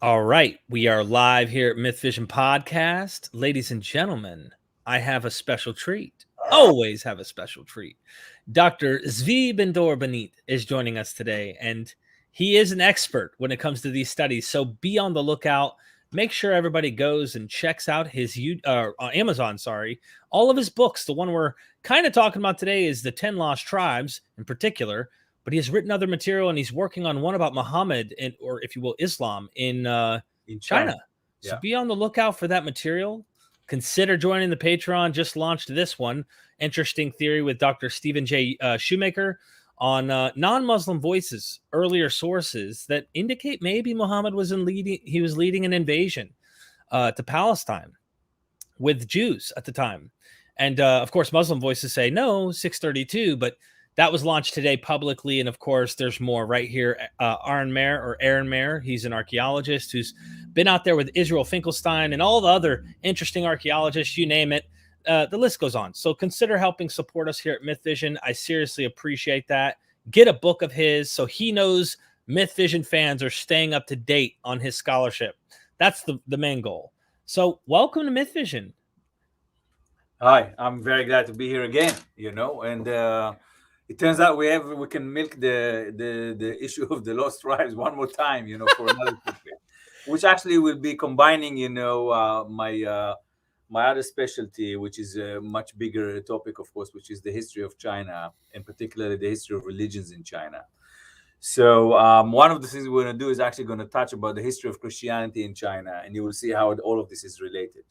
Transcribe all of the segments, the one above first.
All right, we are live here at MythVision Podcast. Ladies and gentlemen, I have a special treat. Always have a special treat. Dr. Zvi Ben-Dor Benite is joining us today, and he is an expert when it comes to these studies. So be on the lookout. Make sure everybody goes and checks out his Amazon, all of his books. The one we're kind of talking about today is the 10 Lost Tribes in particular, but he has written other material, and he's working on one about Muhammad, or if you will, Islam in China. So be on the lookout for that material. Consider joining the Patreon. Just launched this one, Interesting Theory with Dr. Stephen J. Shoemaker on non-Muslim voices, earlier sources that indicate maybe Muhammad was leading an invasion to Palestine with Jews at the time. And of course, Muslim voices say no, 632, but that was launched today publicly. And of course, there's more right here. Aaron Mayer, he's an archaeologist who's been out there with Israel Finkelstein and all the other interesting archaeologists, you name it. The list goes on. So consider helping support us here at MythVision. I seriously appreciate that. Get a book of his so he knows MythVision fans are staying up to date on his scholarship. That's the main goal. So welcome to MythVision. Hi, I'm very glad to be here again, and it turns out we can milk the issue of the lost tribes one more time, for another topic, which actually will be combining, my other specialty, which is a much bigger topic, of course, which is the history of China, and particularly the history of religions in China. So one of the things we're going to do is actually going to touch about the history of Christianity in China, and you will see how all of this is related.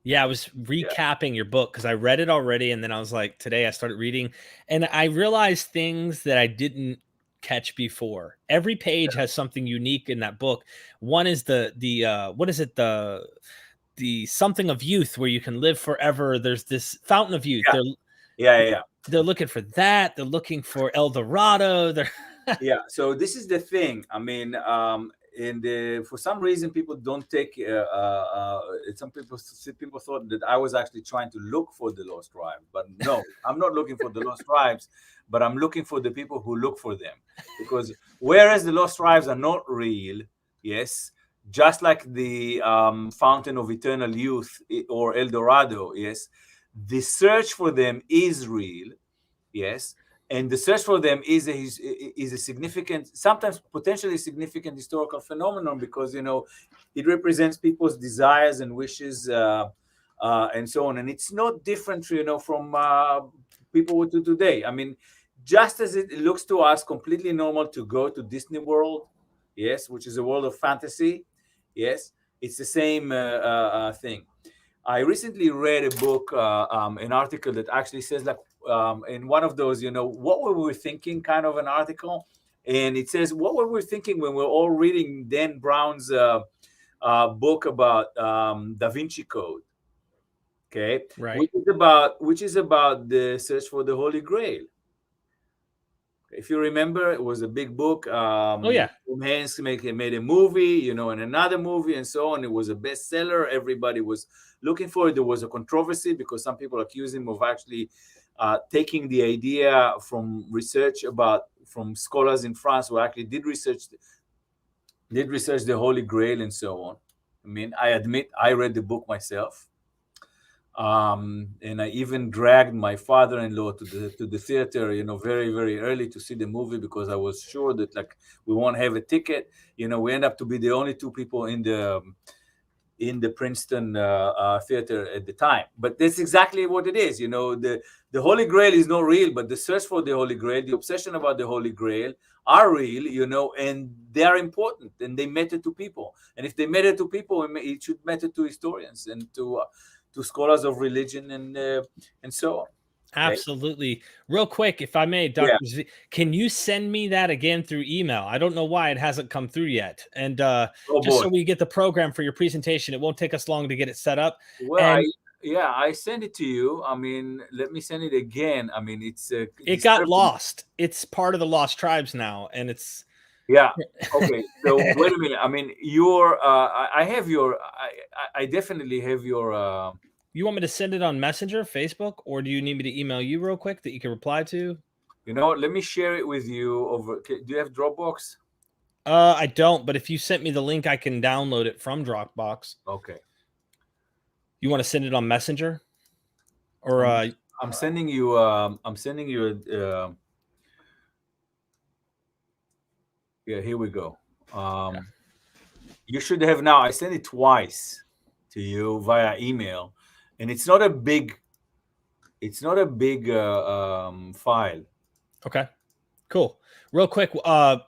Yeah, I was recapping your book because I read it already, and then I was like, today I started reading, and I realized things that I didn't catch before. Every page has something unique in that book. One is the something of youth where you can live forever. There's this fountain of youth. They're looking for that. They're looking for El Dorado. Yeah. So this is the thing. I mean, for some reason, people don't take. Some people thought that I was actually trying to look for the lost tribes, but no, I'm not looking for the lost tribes, but I'm looking for the people who look for them. Because whereas the lost tribes are not real, yes, just like the fountain of eternal youth or El Dorado, yes, the search for them is real, yes. And the search for them is a significant, sometimes potentially significant historical phenomenon because, it represents people's desires and wishes and so on. And it's not different, from people to today. I mean, just as it looks to us completely normal to go to Disney World, yes, which is a world of fantasy, yes, it's the same thing. I recently read a book, an article that actually says like, in one of those, what were we thinking kind of an article. And it says, what were we thinking when we're all reading Dan Brown's book about Da Vinci Code? Okay. Right. Which is about the search for the Holy Grail. If you remember, it was a big book. Tom Hanks made a movie, and another movie and so on. It was a bestseller. Everybody was looking for it. There was a controversy because some people accused him of actually taking the idea from scholars in France who actually did research the Holy Grail and so on. I mean, I admit I read the book myself. And I even dragged my father-in-law to the theater, very, very early to see the movie because I was sure that like we won't have a ticket. We end up to be the only two people in the Princeton theater at the time. But that's exactly what it is. The Holy Grail is not real, but the search for the Holy Grail, the obsession about the Holy Grail are real, and they are important and they matter to people. And if they matter to people, it should matter to historians and to scholars of religion and so on. Absolutely. Real quick, if I may, Dr. Z, can you send me that again through email? I don't know why it hasn't come through yet. And so we get the program for your presentation, it won't take us long to get it set up. Well, I send it to you. I mean, let me send it again. I mean, it got lost. It's part of the Lost Tribes now, and it's yeah. Okay. So wait a minute. I mean, I definitely have your. You want me to send it on Messenger, Facebook, or do you need me to email you real quick that you can reply to? Let me share it with you over. Do you have Dropbox? I don't, but if you sent me the link, I can download it from Dropbox. Okay. You want to send it on Messenger? Or I'm sending you yeah, here we go. You should have now. I sent it twice to you via email, and it's not a big file. Okay, cool. Real quick,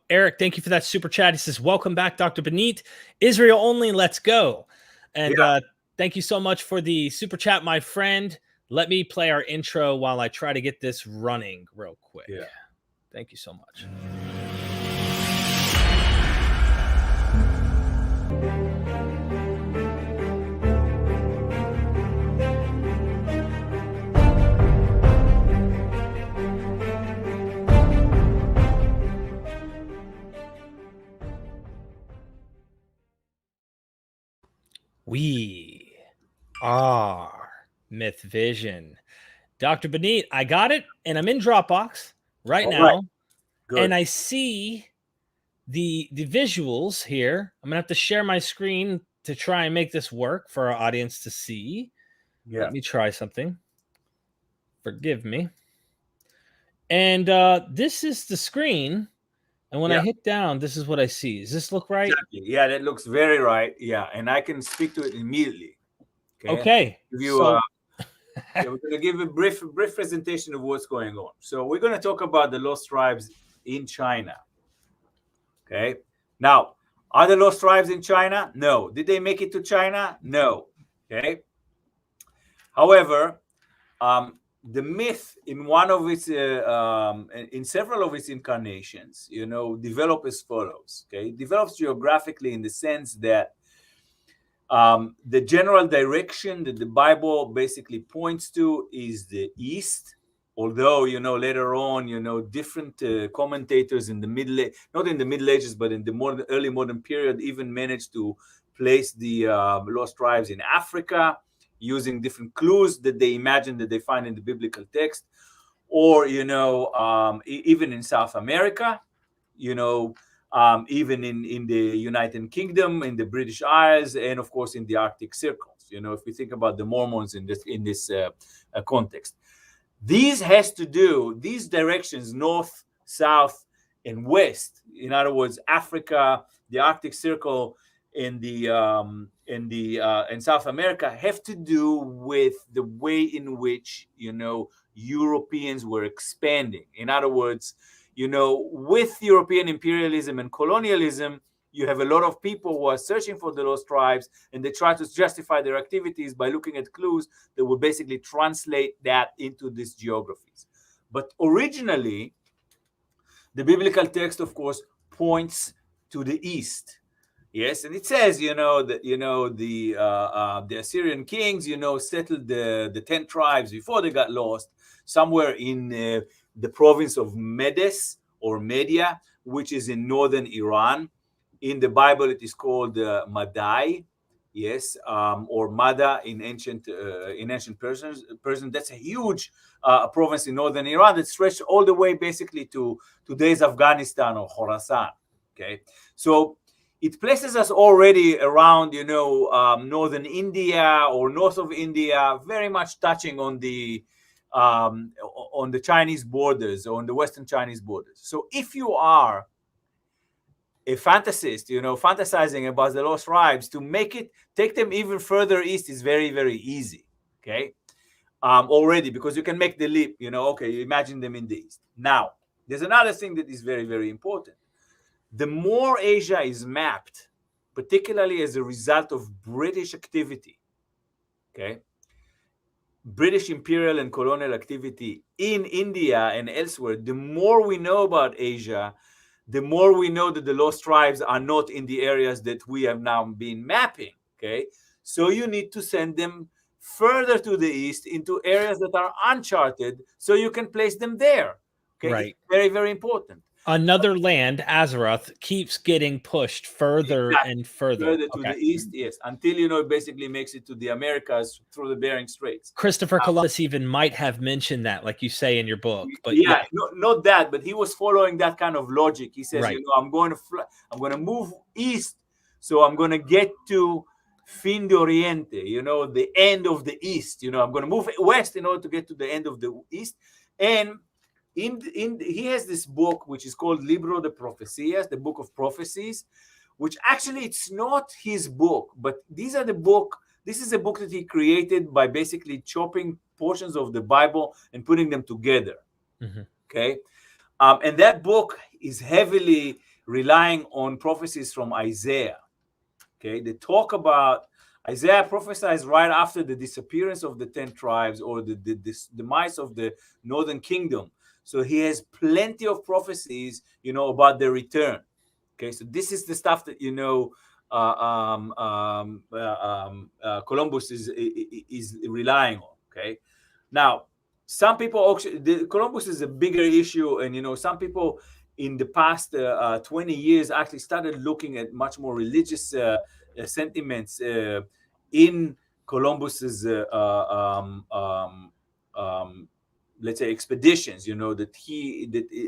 Eric, thank you for that super chat. He says, "Welcome back, Dr. Benite. Israel only, let's go." And thank you so much for the super chat, my friend. Let me play our intro while I try to get this running real quick. Yeah. Thank you so much. We are MythVision. Dr. Benite, I got it, and I'm in Dropbox right now. Right. Good. And I see the visuals here. I'm gonna have to share my screen to try and make this work for our audience to see. Yeah. Let me try something. Forgive me. And this is the screen. And when I hit down, this is what I see. Does this look right? Exactly. Yeah, that looks very right. Yeah, and I can speak to it immediately. Okay. We're going to give a brief presentation of what's going on. So we're going to talk about the lost tribes in China. Okay. Now, are the lost tribes in China? No. Did they make it to China? No. Okay. However, the myth in one of its in several of its incarnations, develop as follows. Okay, it develops geographically in the sense that the general direction that the Bible basically points to is the east. Although later on, different commentators in the not in the Middle Ages, but in the early modern period, even managed to place the lost tribes in Africa, using different clues that they imagine that they find in the biblical text, or even in South America, even in the United Kingdom, in the British Isles, and of course in the Arctic circles. If we think about the Mormons in this context, these directions, north, south, and west. In other words, Africa, the Arctic Circle, in South America, have to do with the way in which Europeans were expanding. In other words, with European imperialism and colonialism, you have a lot of people who are searching for the lost tribes, and they try to justify their activities by looking at clues that will basically translate that into these geographies. But originally, the biblical text, of course, points to the east. Yes, and it says, that the Assyrian kings, settled the 10 tribes before they got lost somewhere in the province of Medes or Media, which is in northern Iran. In the Bible, it is called Madai, yes, or Mada in ancient Persian. That's a huge province in northern Iran that stretched all the way basically to today's Afghanistan or Khorasan. Okay, so it places us already around, northern India or north of India, very much touching on the Chinese borders, or on the Western Chinese borders. So if you are a fantasist, fantasizing about the lost tribes, to take them even further east is very, very easy. Okay, already, because you can make the leap. Okay, you imagine them in the east. Now, there's another thing that is very, very important. The more Asia is mapped, particularly as a result of British activity, okay, British imperial and colonial activity in India and elsewhere, the more we know about Asia, the more we know that the lost tribes are not in the areas that we have now been mapping, okay? So you need to send them further to the east into areas that are uncharted so you can place them there, okay? Right. It's very, very important. Another land, Azeroth, keeps getting pushed further and further. Further to the east, yes, until it basically makes it to the Americas through the Bering Straits. Christopher Columbus even might have mentioned that, like you say in your book. But yeah, not that, but he was following that kind of logic. He says, Right. I'm going to move east, so I'm going to get to Fin de Oriente, the end of the east. I'm going to move west in order to get to the end of the east. And he has this book which is called Libro de Profecías, the Book of Prophecies, which actually it's not his book, but this is a book that he created by basically chopping portions of the Bible and putting them together. Mm-hmm. Okay. And that book is heavily relying on prophecies from Isaiah. Okay. They talk about Isaiah prophesies right after the disappearance of the 10 tribes or the demise of the northern kingdom. So he has plenty of prophecies, about their return. Okay, so this is the stuff that Columbus is relying on. Okay, now some people Columbus is a bigger issue, and some people in the past 20 years actually started looking at much more religious sentiments in Columbus's let's say expeditions, that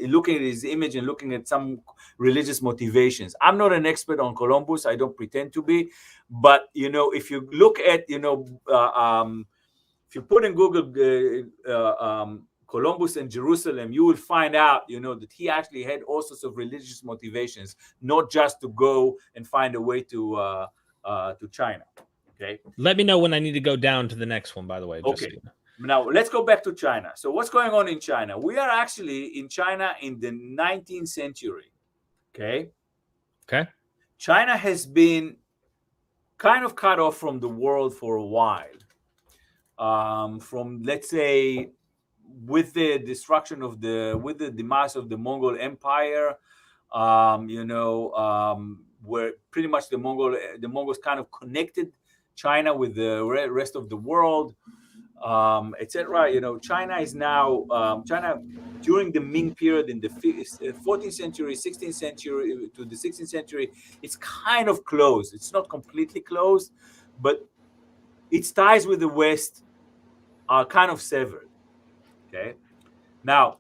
looking at his image and looking at some religious motivations. I'm not an expert on Columbus. I don't pretend to be, but if you look at if you put in Google Columbus and Jerusalem, you will find out that he actually had all sorts of religious motivations, not just to go and find a way to China. Okay, let me know when I need to go down to the next one, by the way. Okay. Now, let's go back to China. So what's going on in China? We are actually in China in the 19th century. Okay. China has been kind of cut off from the world for a while. From, let's say, with the destruction with the demise of the Mongol Empire, where pretty much the Mongols kind of connected China with the rest of the world. Etc. China is now China during the Ming period in the 14th century, 16th century to the 16th century. It's kind of closed. It's not completely closed, but its ties with the West are kind of severed. Okay. Now,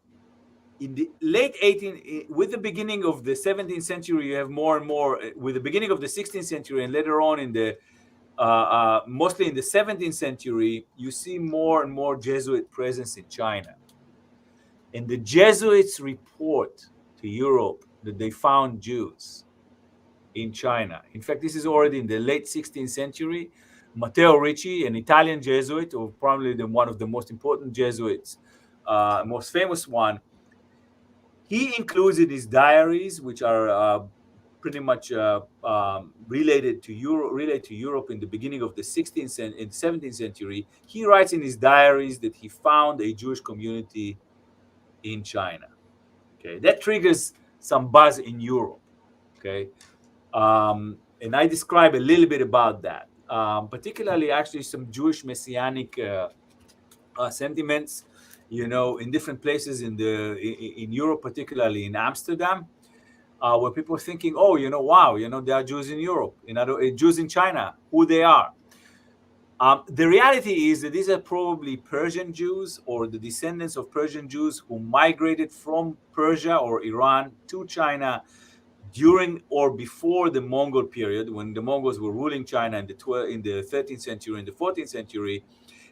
in the late 18th, with the beginning of the 17th century, you have more and more. With the beginning of the 16th century, and later on in the mostly in the 17th century, you see more and more Jesuit presence in China. And the Jesuits report to Europe that they found Jews in China. In fact, this is already in the late 16th century. Matteo Ricci, an Italian Jesuit, or probably one of the most important Jesuits, most famous one, he includes in his diaries, which are pretty much related to Europe in the beginning of the 16th and 17th century. He writes in his diaries that he found a Jewish community in China. Okay, that triggers some buzz in Europe. Okay, and I describe a little bit about that, particularly actually some Jewish messianic sentiments, in different places in Europe, particularly in Amsterdam. Where people are thinking, oh, wow, there are Jews in Europe, Jews in China, who they are. The reality is that these are probably Persian Jews or the descendants of Persian Jews who migrated from Persia or Iran to China during or before the Mongol period, when the Mongols were ruling China in the 13th century and the 14th century.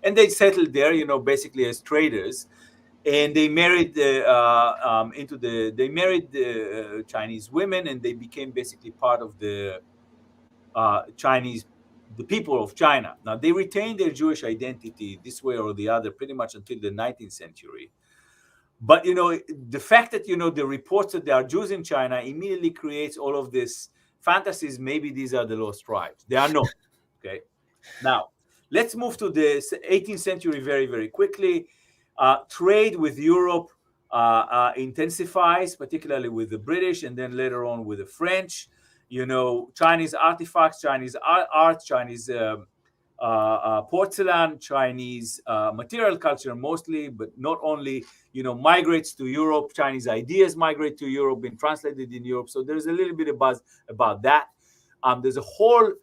And they settled there, basically as traders. And they married Chinese women, and they became basically part of the people of China. Now, they retained their Jewish identity this way or the other pretty much until the 19th century. But, the fact that, the reports that there are Jews in China immediately creates all of this fantasies. Maybe these are the lost tribes. They are not. Okay. Now, let's move to the 18th century very, very quickly. Trade with Europe intensifies, particularly with the British, and then later on with the French. Chinese artifacts, Chinese art, Chinese porcelain, Chinese material culture mostly, but not only, migrates to Europe. Chinese ideas migrate to Europe, been translated in Europe. So there's a little bit of buzz about that. There's a whole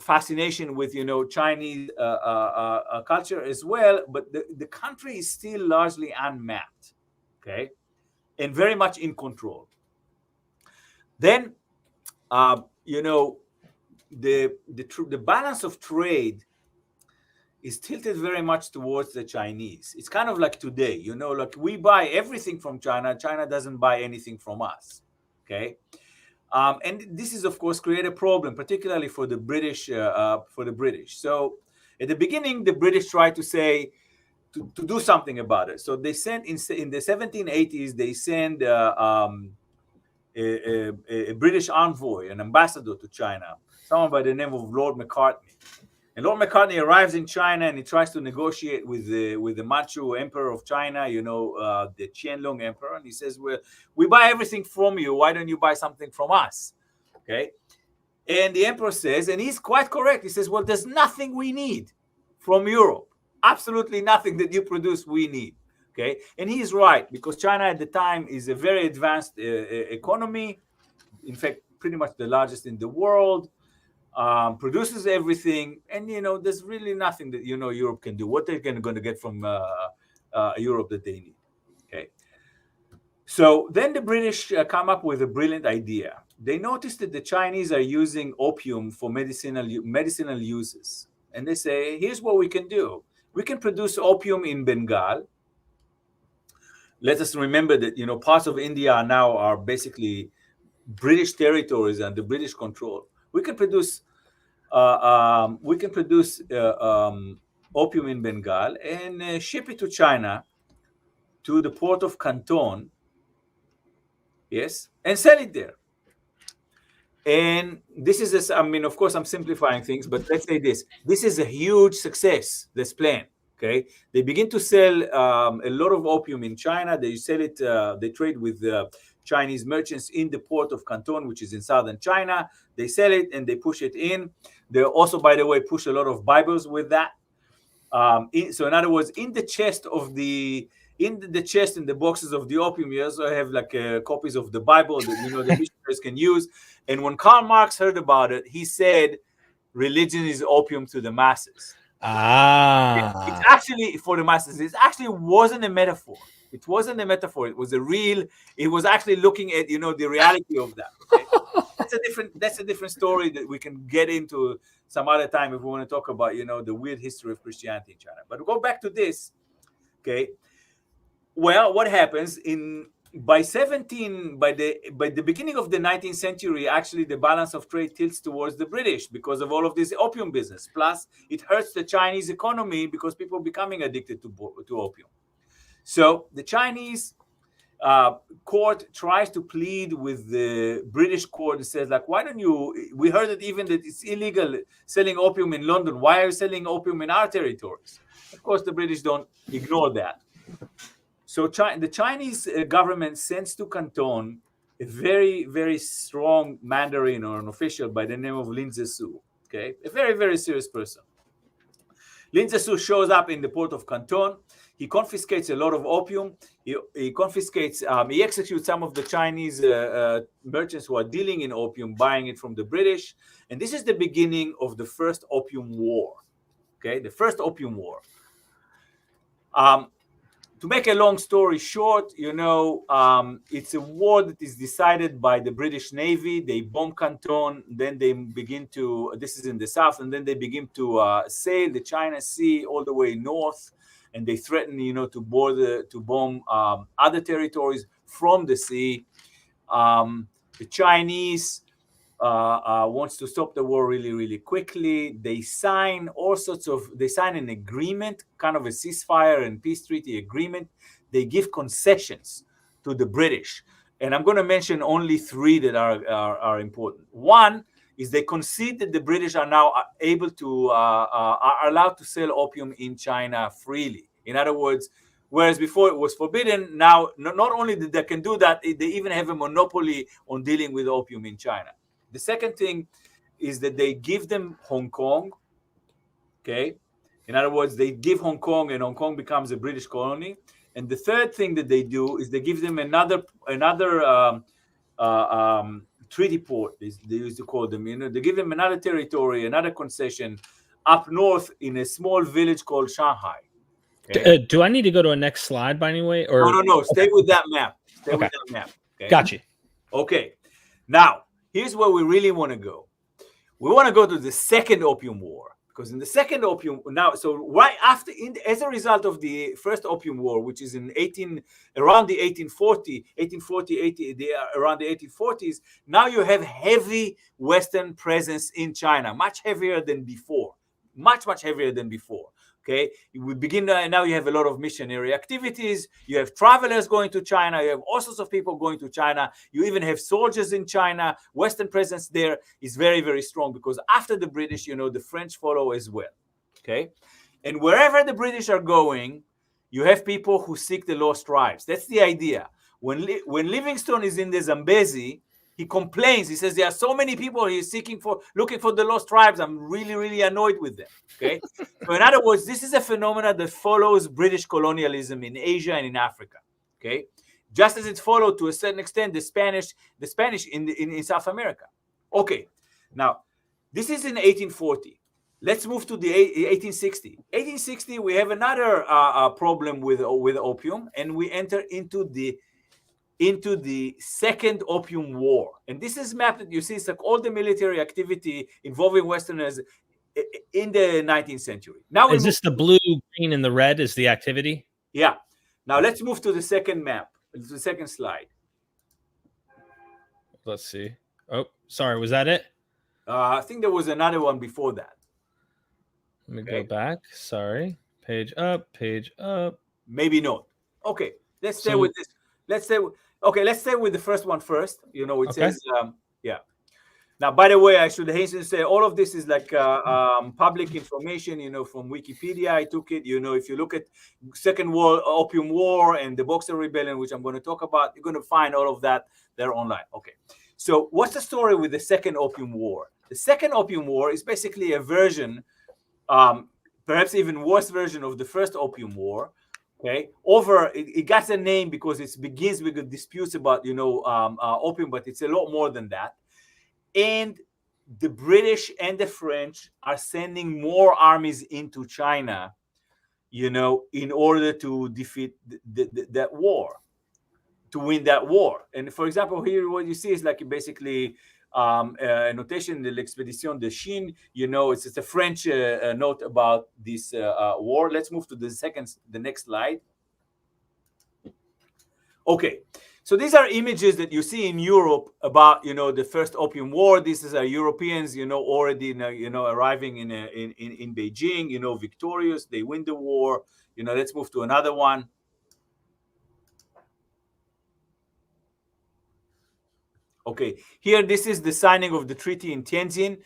fascination with, Chinese culture as well, but the country is still largely unmapped, okay, and very much in control. Then, the balance of trade is tilted very much towards the Chinese. It's kind of like today, like we buy everything from China. China doesn't buy anything from us, okay? And this is, of course, create a problem, particularly for the British. So at the beginning, the British tried to say, to do something about it. So they sent, in the 1780s, they send a British envoy, an ambassador to China, someone by the name of Lord Macartney. And Lord Macartney arrives in China and he tries to negotiate with the Manchu emperor of China, the Qianlong emperor. And he says, well, we buy everything from you. Why don't you buy something from us? Okay. And the emperor says, and he's quite correct. He says, well, there's nothing we need from Europe. Absolutely nothing that you produce we need. Okay. And he's right, because China at the time is a very advanced economy. In fact, pretty much the largest in the world. Produces everything, and there's really nothing that Europe can do. What they're going to get from Europe that they need. Okay, so then the British come up with a brilliant idea. They noticed that the Chinese are using opium for medicinal uses, and they say, here's what we can do. We can produce opium in Bengal. Let us remember that parts of India are basically British territories under British control. We can produce opium in Bengal and ship it to China, to the port of Canton, yes, and sell it there. And this is, of course, I'm simplifying things, but let's say this is a huge success, this plan. Okay, they begin to sell a lot of opium in China. They sell it. They trade with Chinese merchants in the port of Canton, which is in southern China. They sell it and they push it in. They also, by the way, push a lot of Bibles with that. So in other words, in the chest in the boxes of the opium, you also have like copies of the Bible that the missionaries can use. And when Karl Marx heard about it, he said, "Religion is opium to the masses." It's actually for the masses. It actually wasn't a metaphor. It wasn't a metaphor. It was it was actually looking at, the reality of that. Okay? That's a different story that we can get into some other time if we want to talk about, the weird history of Christianity in China. But go back to this. Okay. Well, what happens by the beginning of the 19th century, actually the balance of trade tilts towards the British because of all of this opium business. Plus, it hurts the Chinese economy because people are becoming addicted to opium. So the Chinese court tries to plead with the British court and says, like, why don't you? We heard that it's illegal selling opium in London. Why are you selling opium in our territories? Of course, the British don't ignore that. So the Chinese government sends to Canton a very, very strong Mandarin or an official by the name of Lin Zexu. Okay, a very, very serious person. Lin Zexu shows up in the port of Canton. He confiscates a lot of opium. He executes some of the Chinese merchants who are dealing in opium, buying it from the British. And this is the beginning of the first Opium War. Okay, the first Opium War. To make a long story short, it's a war that is decided by the British Navy. They bomb Canton, then they begin to, this is in the south, and then they begin to sail the China Sea all the way north, and they threaten, to bomb other territories from the sea. The Chinese wants to stop the war really, really quickly. They sign an agreement, kind of a ceasefire and peace treaty agreement. They give concessions to the British. And I'm going to mention only three that are important. One is they concede that the British are now able to, are allowed to sell opium in China freely. In other words, whereas before it was forbidden, now not only that they can do that, they even have a monopoly on dealing with opium in China. The second thing is that they give them Hong Kong, Okay, in other words, they give Hong Kong, and Hong Kong becomes a British colony. And the third thing that they do is they give them another treaty port. They used to call them. They give them another territory, another concession up north in a small village called Shanghai. Okay? Do I need to go to a next slide by any way? Or No. Stay with that map. Stay Okay. with that map. Okay. Got you. Okay. Now, here's where we really want to go. We want to go to the Second Opium War. Because in the Second Opium, so right after, as a result of the First Opium War, which is around the 1840s, now you have heavy Western presence in China, much heavier than before, much heavier than before. Okay, we begin now. You have a lot of missionary activities. You have travelers going to China. You have all sorts of people going to China. You even have soldiers in China. Western presence there is very, very strong because after the British, the French follow as well. Okay, and wherever the British are going, you have people who seek the lost tribes. That's the idea. When Livingstone is in the Zambezi, he complains. He says there are so many people he's looking for the lost tribes. I'm really, really annoyed with them. Okay. So in other words, this is a phenomenon that follows British colonialism in Asia and in Africa. Okay. Just as it followed to a certain extent the Spanish in South America. Okay. Now, this is in 1840. Let's move to the 1860. 1860, we have another problem with opium, and we enter into the Second Opium War. And this is map that you see. It's like all the military activity involving Westerners in the 19th century. Now, is this the blue, green, and the red is the activity? Yeah. Now let's move to the second map, the second slide. Let's see. Oh, sorry. Was that it? I think there was another one before that. Let me go back. Sorry. Page up. Maybe not. Okay. Let's stay with this. Let's stay with the first one first. It says, yeah. Now, by the way, I should hasten to say all of this is like public information, from Wikipedia. I took it. If you look at Second Opium War and the Boxer Rebellion, which I'm going to talk about, you're going to find all of that there online. Okay. So what's the story with the Second Opium War? The Second Opium War is basically a version, perhaps even worse version of the First Opium War. Okay, it got a name because it begins with the disputes about opium, but it's a lot more than that. And the British and the French are sending more armies into China, in order to defeat that war, to win that war. And for example, here what you see is like basically a notation, the L'Expédition de Chine. It's a French note about this war. Let's move to the next slide. Okay, so these are images that you see in Europe about the First Opium War. This is Europeans, already arriving in Beijing, victorious. They win the war. Let's move to another one. Okay, here this is the signing of the treaty in Tianjin,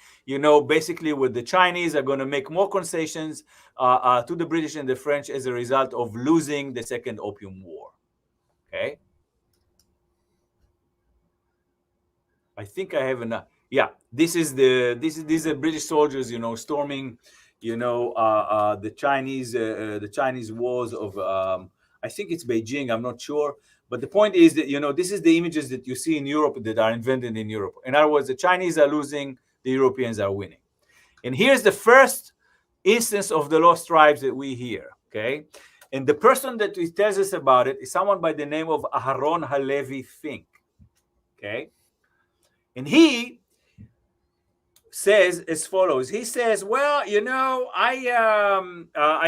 basically where the Chinese are going to make more concessions to the British and the French as a result of losing the Second Opium War. Okay. I think I have enough. Yeah, these are British soldiers, storming, the Chinese walls of I think it's Beijing. I'm not sure. But the point is that, this is the images that you see in Europe that are invented in Europe. In other words, the Chinese are losing, the Europeans are winning. And here's the first instance of the lost tribes that we hear, okay? And the person that tells us about it is someone by the name of Aharon Halevi Fink, okay? And he says as follows. He says, well, I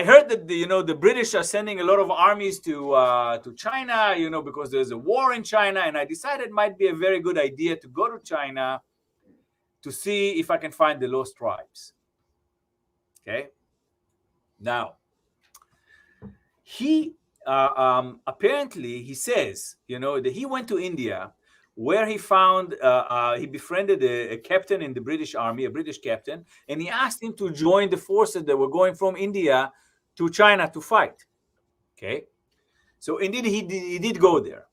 heard that the British are sending a lot of armies to China, because there's a war in China, and I decided it might be a very good idea to go to China to see if I can find the lost tribes. Okay. Now, he apparently he says, that he went to India, where he found, he befriended a captain in the British Army, a British captain, and he asked him to join the forces that were going from India to China to fight. Okay, so indeed he did go there.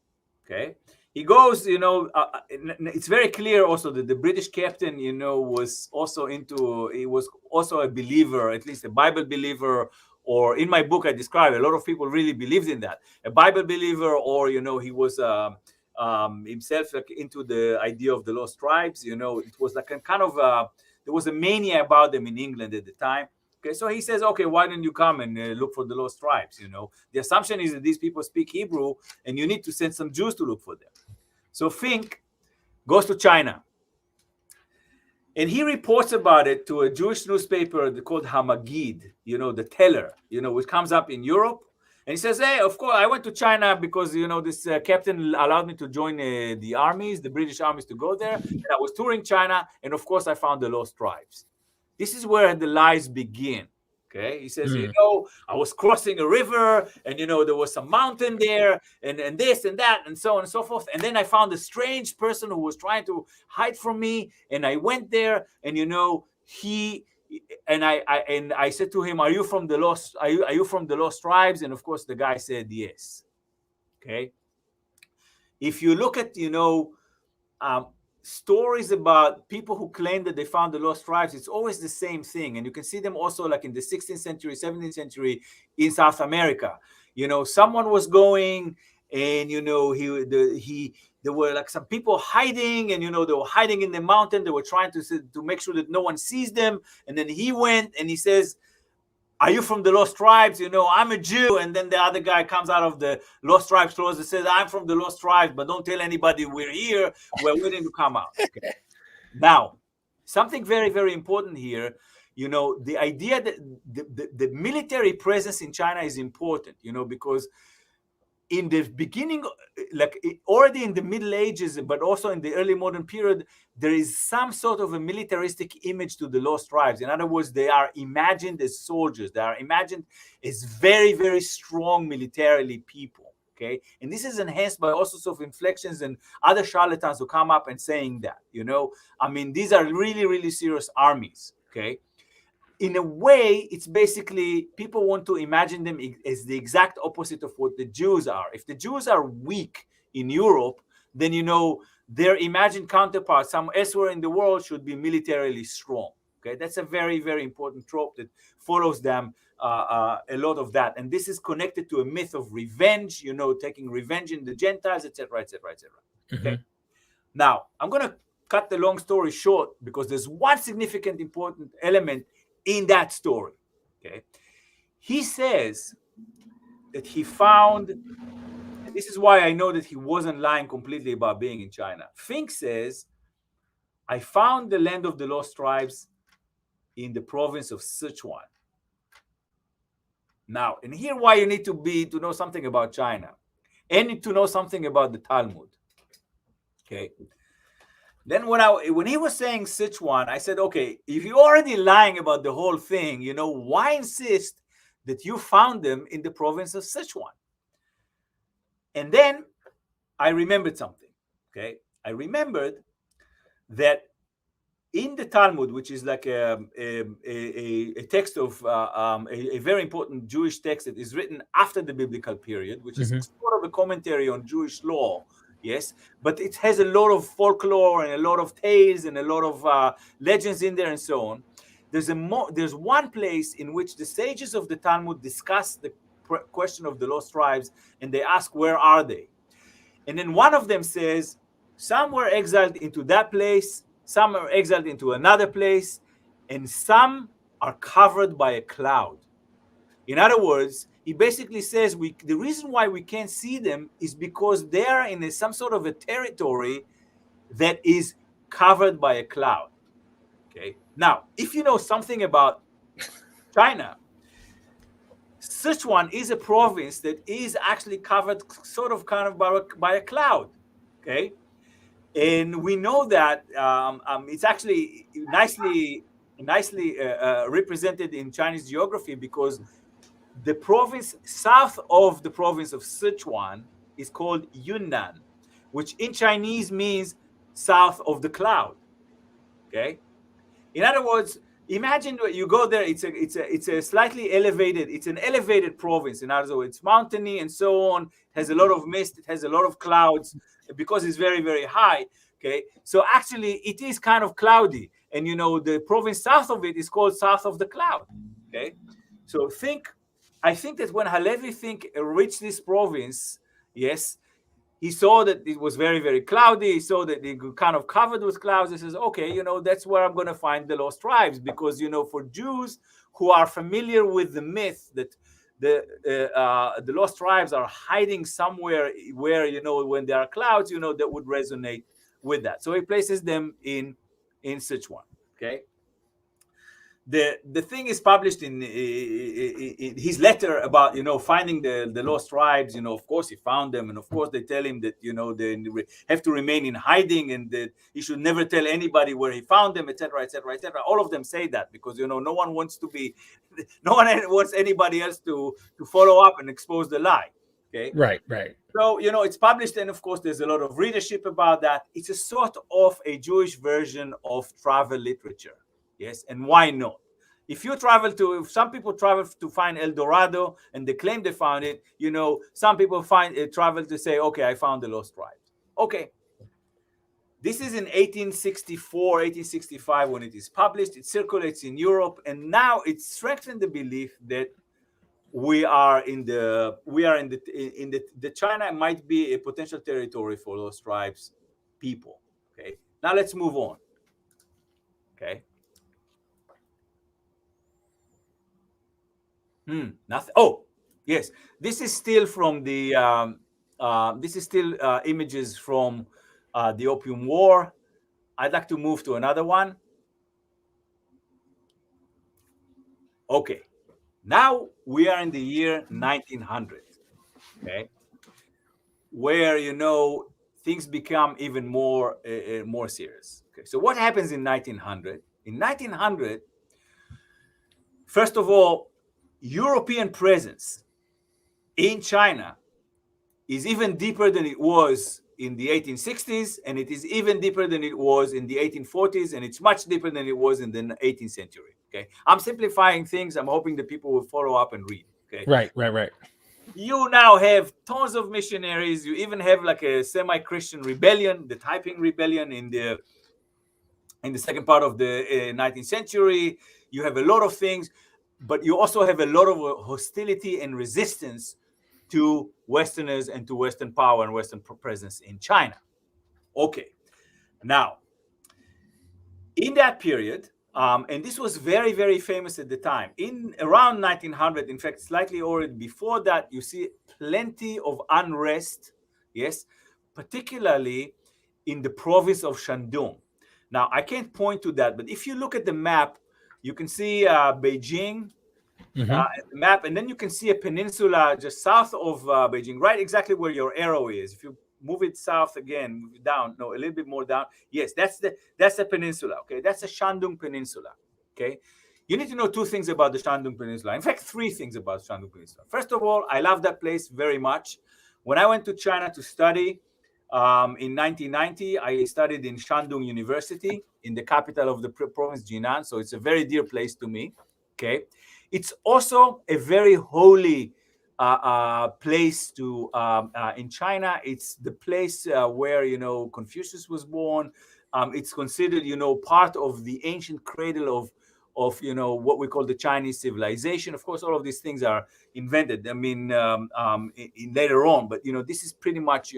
Okay, he goes, it's very clear also that the British captain, was also he was also a believer, at least a Bible believer, or in my book I describe a lot of people really believed in that, a Bible believer, or he was himself like into the idea of the lost tribes. It was like a kind of there was a mania about them in England at the time. Okay, so he says, okay, why don't you come and look for the lost tribes? The assumption is that these people speak Hebrew, and you need to send some Jews to look for them. So Fink goes to China, and he reports about it to a Jewish newspaper called Hamagid, the Teller, which comes up in Europe. And he says, hey, of course, I went to China because, this captain allowed me to join the armies, the British armies, to go there. And I was touring China, and of course, I found the lost tribes. This is where the lies begin. Okay, he says, I was crossing a river, and there was some mountain there, and this and that, and so on and so forth. And then I found a strange person who was trying to hide from me, and I went there, and I said to him, "Are you from the lost? Are you from the lost tribes?" And of course, the guy said yes. Okay. If you look at stories about people who claim that they found the lost tribes, it's always the same thing, and you can see them also like in the 16th century, 17th century in South America. Someone was going, and there were like some people hiding, and they were hiding in the mountain. They were trying to make sure that no one sees them, and then he went and he says, "Are you from the lost tribes? I'm a Jew." And then the other guy comes out of the lost tribes clothes and says, "I'm from the lost tribes, but don't tell anybody we're here. We're waiting to come out." Okay. Now, something very, very important here. The idea that the military presence in China is important, because in the beginning, like already in the Middle Ages, but also in the early modern period, there is some sort of a militaristic image to the lost tribes. In other words, they are imagined as soldiers. They are imagined as very, very strong militarily people. Okay, and this is enhanced by all sorts of inflections and other charlatans who come up and saying that. These are really, really serious armies. Okay. In a way, it's basically people want to imagine them as the exact opposite of what the Jews are. If the Jews are weak in Europe, then their imagined counterparts somewhere elsewhere in the world should be militarily strong. Okay, that's a very, very important trope that follows them a lot of that, and this is connected to a myth of revenge. Taking revenge in the Gentiles, etc., etc., etc. Okay. Now I'm going to cut the long story short because there's one significant important element in that story. Okay, he says that he found, and this is why I know that he wasn't lying completely about being in China. Fink says, "I found the land of the lost tribes in the province of Sichuan." Now, and here why you need to know something about China and to know something about the Talmud. Okay. Then when he was saying Sichuan, I said, okay, if you're already lying about the whole thing, why insist that you found them in the province of Sichuan? And then I remembered something. Okay, I remembered that in the Talmud, which is like a text of a very important Jewish text that is written after the biblical period, which is sort of a commentary on Jewish law. Yes, but it has a lot of folklore and a lot of tales and a lot of legends in there and so on. There's one place in which the sages of the Talmud discuss the question of the lost tribes, and they ask, where are they? And then one of them says, some were exiled into that place, some are exiled into another place, and some are covered by a cloud. In other words, he basically says the reason why we can't see them is because they are in some sort of a territory that is covered by a cloud. Okay. Now, if you know something about China, Sichuan is a province that is actually covered kind of by a cloud. Okay. And we know that it's actually nicely represented in Chinese geography, because the province south of the province of Sichuan is called Yunnan, which in Chinese means south of the cloud. Okay. In other words, imagine you go there. It's a slightly elevated. It's an elevated province. In other words, it's mountainy and so on. It has a lot of mist. It has a lot of clouds. because it's very, very high. Okay, so actually it is kind of cloudy, and the province south of it is called south of the cloud. Okay, so I think that when Halevi reached this province, yes, he saw that it was very, very cloudy. He saw that it kind of covered with clouds. He says, okay, that's where I'm going to find the lost tribes, because for Jews who are familiar with the myth that the lost tribes are hiding somewhere where when there are clouds, that would resonate with that. So he places them in Sichuan. Okay. The thing is published in his letter about finding the lost tribes. Of course he found them, and of course they tell him that they have to remain in hiding, and that he should never tell anybody where he found them, etc., etc., etc. All of them say that because no one wants anybody else to follow up and expose the lie. Okay, right. So it's published, and of course there's a lot of readership about that. It's a sort of a Jewish version of travel literature. Yes, and why not? If some people travel to find El Dorado and they claim they found it, some people travel to say, okay, I found the lost tribes. Okay. This is in 1864, 1865 when it is published. It circulates in Europe, and now it strengthened the belief that the China might be a potential territory for those tribes people. Okay. Now let's move on. Okay. Nothing. Oh, yes. This is still from the. This is still images from the Opium War. I'd like to move to another one. Okay. Now we are in the year 1900. Okay. Where things become even more serious. Okay. So what happens in 1900? In 1900, first of all, European presence in China is even deeper than it was in the 1860s, and it is even deeper than it was in the 1840s, and it's much deeper than it was in the 18th century. Okay, I'm simplifying things. I'm hoping that people will follow up and read. Okay, right. You now have tons of missionaries. You even have like a semi-Christian rebellion, the Taiping rebellion in the second part of the 19th century. You have a lot of things, but you also have a lot of hostility and resistance to Westerners and to Western power and Western presence in China. Okay, now, in that period, and this was very, very famous at the time, in around 1900, in fact, slightly already before that, you see plenty of unrest, yes, particularly in the province of Shandong. Now, I can't point to that, but if you look at the map, you can see Beijing, map, and then you can see a peninsula just south of Beijing, right exactly where your arrow is. If you move it south again, move it down, no, a little bit more down. Yes, that's the peninsula. Okay, that's the Shandong Peninsula. Okay, you need to know two things about the Shandong Peninsula. In fact, three things about Shandong Peninsula. First of all, I love that place very much. When I went to China to study in 1990, I studied in Shandong University in the capital of the province Jinan. So it's a very dear place to me. Okay. It's also a very holy place to in China. It's the place where Confucius was born. It's considered part of the ancient cradle of what we call the Chinese civilization. Of course, all of these things are invented. I mean, in later on, but this is pretty much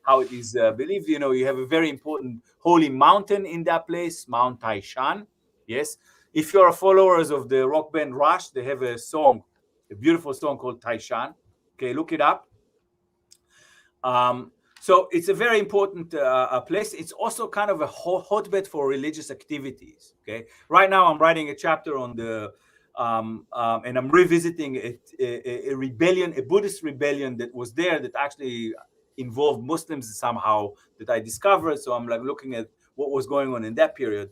how it is believed. You have a very important holy mountain in that place, Mount Taishan. Yes. If you're followers of the rock band Rush, they have a song, a beautiful song called Taishan. Okay, look it up. So it's a very important place. It's also kind of a hotbed for religious activities. Okay, right now I'm writing a chapter on the, and I'm revisiting a rebellion, a Buddhist rebellion that was there that actually involved Muslims somehow that I discovered. So I'm like looking at what was going on in that period.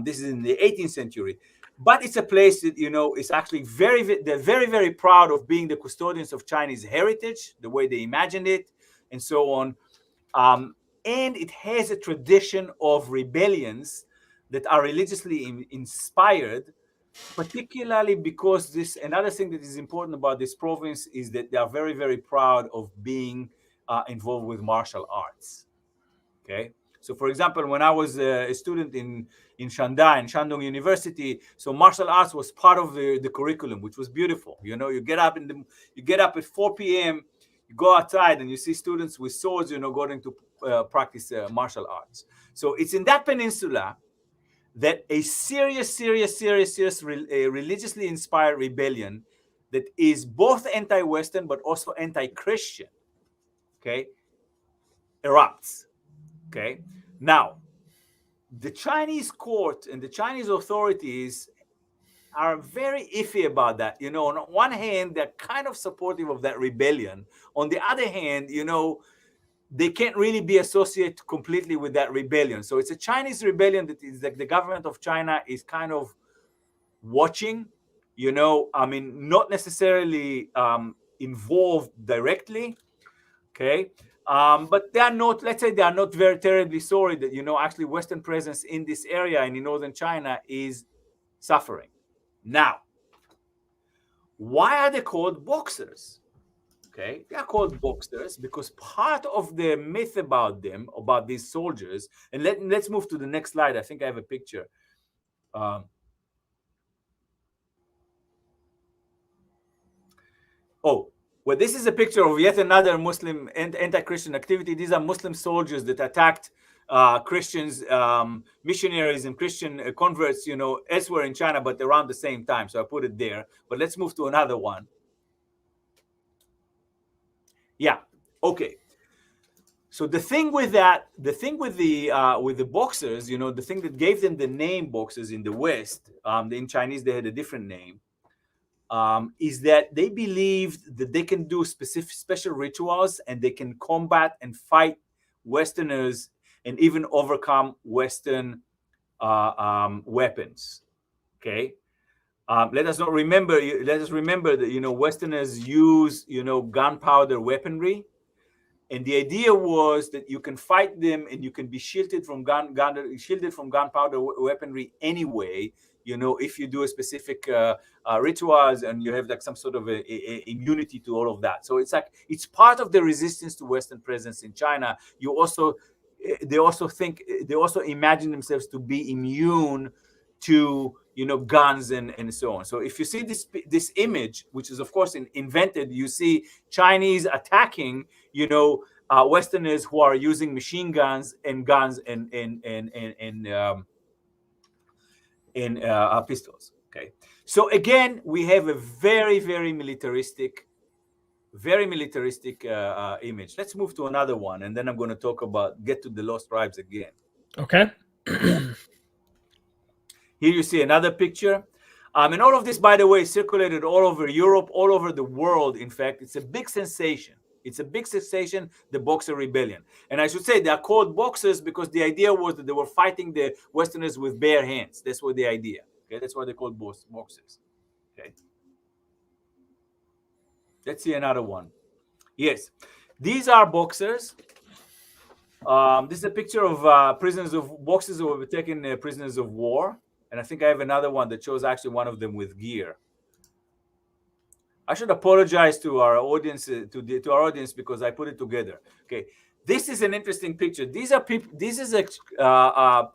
This is in the 18th century, but it's a place that is actually they're very, very proud of being the custodians of Chinese heritage, the way they imagined it, and so on. And it has a tradition of rebellions that are religiously inspired, particularly because another thing that is important about this province is that they are very, very proud of being involved with martial arts. Okay. So, for example, when I was a student in Shandong University, so martial arts was part of the curriculum, which was beautiful. You know, you get up at 4 p.m., you go outside and you see students with swords, you know, going to practice martial arts. So it's in that peninsula that a serious religiously inspired rebellion that is both anti-Western but also anti-Christian, okay, erupts. Okay. Now, the Chinese court and the Chinese authorities are very iffy about that. You know, on one hand, they're kind of supportive of that rebellion. On the other hand, you know, they can't really be associated completely with that rebellion. So it's a Chinese rebellion that is like the government of China is kind of watching, you know, I mean, not necessarily involved directly. Okay. But they are not, let's say they are not very terribly sorry that, you know, actually Western presence in this area and in northern China is suffering. Now, why are they called boxers? Okay, they are called boxers because part of the myth about them, about these soldiers, and let's move to the next slide. I think I have a picture. Well, this is a picture of yet another Muslim anti-Christian activity. These are Muslim soldiers that attacked Christians, missionaries and Christian converts, you know, elsewhere in China, but around the same time. So I put it there. But let's move to another one. Yeah. Okay. So the thing with that, the thing with the boxers, you know, the thing that gave them the name boxers in the West, in Chinese they had a different name, is that they believed that they can do special rituals and they can combat and fight Westerners and even overcome Western weapons. Okay. Let us remember that, you know, Westerners use, you know, gunpowder weaponry. And the idea was that you can fight them and you can be shielded from gunpowder weaponry anyway. You know, if you do a specific rituals and you have like some sort of a immunity to all of that. So it's like it's part of the resistance to Western presence in China. They also imagine themselves to be immune to, you know, guns and so on. So if you see this image, which is of course invented, you see Chinese attacking, you know, Westerners who are using machine guns and pistols. Okay, so again we have a very militaristic image. Let's move to another one, and then I'm going to get to the lost tribes again. Okay. Yeah. Here you see another picture. And all of this, by the way, circulated all over Europe, all over the world. In fact, it's a big sensation. The Boxer Rebellion. And I should say they are called boxers because the idea was that they were fighting the Westerners with bare hands. That's what the idea. Okay, that's why they're called boxers. Okay. Let's see another one. Yes, these are boxers. This is a picture of boxers who were taken prisoners of war. And I think I have another one that shows actually one of them with gear. I should apologize to our audience, to our audience, because I put it together. Okay, this is an interesting picture. These are people. This is the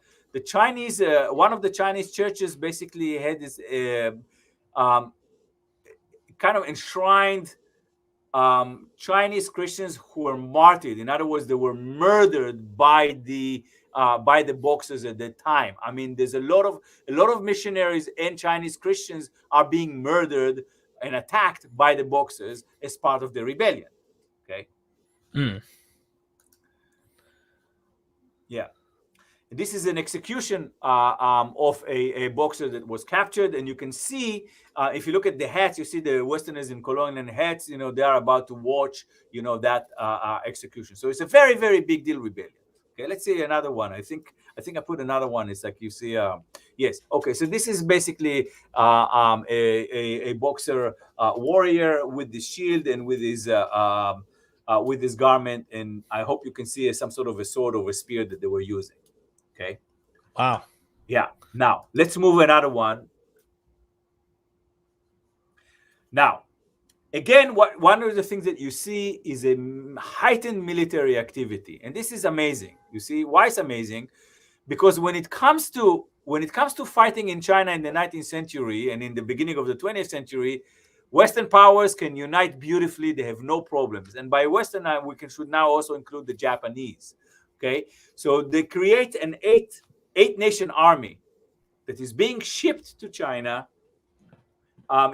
Chinese. One of the Chinese churches basically had this kind of enshrined Chinese Christians who were martyred. In other words, they were murdered by the boxers at that time. I mean, there's a lot of missionaries and Chinese Christians are being murdered and attacked by the boxers as part of the rebellion. Okay. Yeah. This is an execution of a boxer that was captured, and you can see if you look at the hats, you see the Westerners in colonial hats. You know, they are about to watch, you know, that execution. So it's a very big deal rebellion. Okay, let's see another one. I think I put another one. It's like you see. Yes. Okay. So this is basically a boxer warrior with the shield and with his garment, and I hope you can see some sort of a sword or a spear that they were using. Okay. Wow. Yeah. Now let's move another one. Now, Again, one of the things that you see is a heightened military activity, and this is amazing. You see why it's amazing? Because when it comes to fighting in China in the 19th century and in the beginning of the 20th century, Western powers can unite beautifully. They have no problems. And by Western, should now also include the Japanese. Okay, so they create an eight nation army that is being shipped to China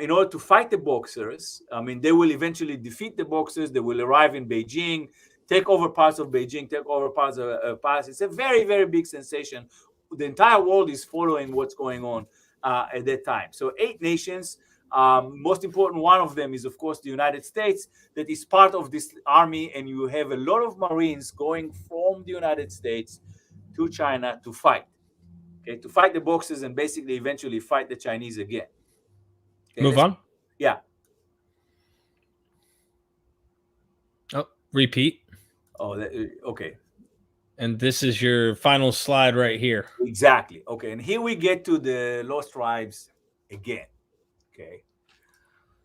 in order to fight the Boxers. I mean, they will eventually defeat the Boxers. They will arrive in Beijing, take over parts of Beijing, take over parts of Paris. It's a very, very big sensation. The entire world is following what's going on at that time. So 8 nations. Most important one of them is, of course, the United States, that is part of this army, and you have a lot of Marines going from the United States to China to fight. Okay, to fight the Boxers and basically eventually fight the Chinese again. Okay, Move on. Yeah. Oh, repeat. Oh, okay. And this is your final slide right here. Exactly. Okay, and here we get to the Lost Tribes again. Okay.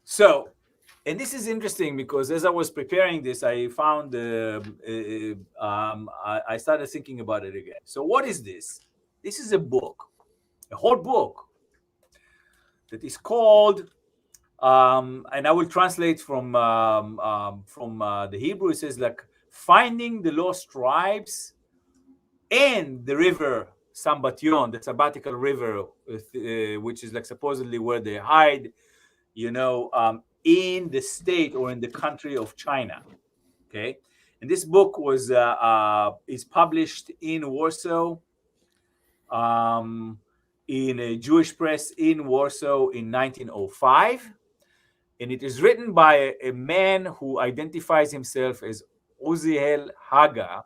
So, and this is interesting because as I was preparing this, I found I started thinking about it again. So, what is this? This is a book, a whole book that is called, and I will translate from the Hebrew. It says like finding the lost tribes and the river Sambatyon, the Sabbatical River, which is like supposedly where they hide, in the state or in the country of China. Okay, and this book is published in Warsaw, in a Jewish press in Warsaw in 1905, and it is written by a man who identifies himself as Uziel Haga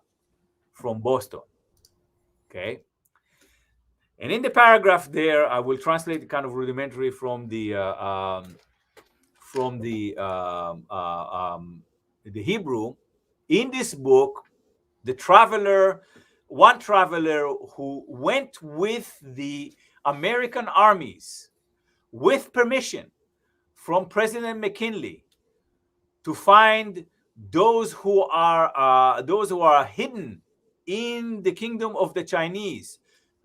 from Boston. Okay, and in the paragraph there, I will translate kind of rudimentary from the Hebrew. In this book, one traveler who went with the American armies with permission from President McKinley to find those who are hidden in the kingdom of the Chinese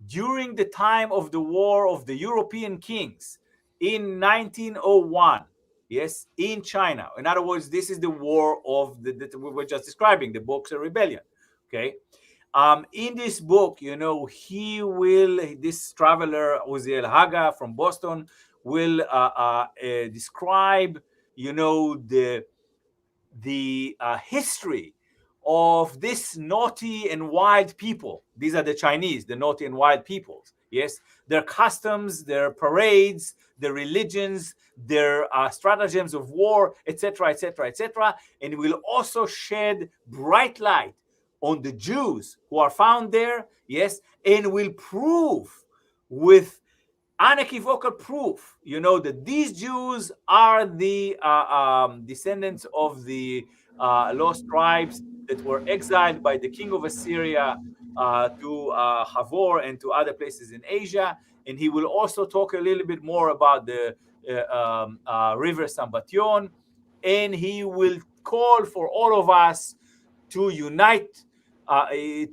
during the time of the War of the European Kings in 1901. Yes, in China. In other words, this is the war of that we were just describing, the Boxer Rebellion. Okay. In this book, this traveler, Uziel Haga from Boston, will describe, the history of this naughty and wild people. These are the Chinese, the naughty and wild peoples. Yes, their customs, their parades, their religions, their stratagems of war, etc., etc., etc. And it will also shed bright light on the Jews who are found there, yes, and will prove with unequivocal proof, that these Jews are the descendants of the lost tribes that were exiled by the king of Assyria to Havor and to other places in Asia. And he will also talk a little bit more about the river Sambatyon, and he will call for all of us to unite, that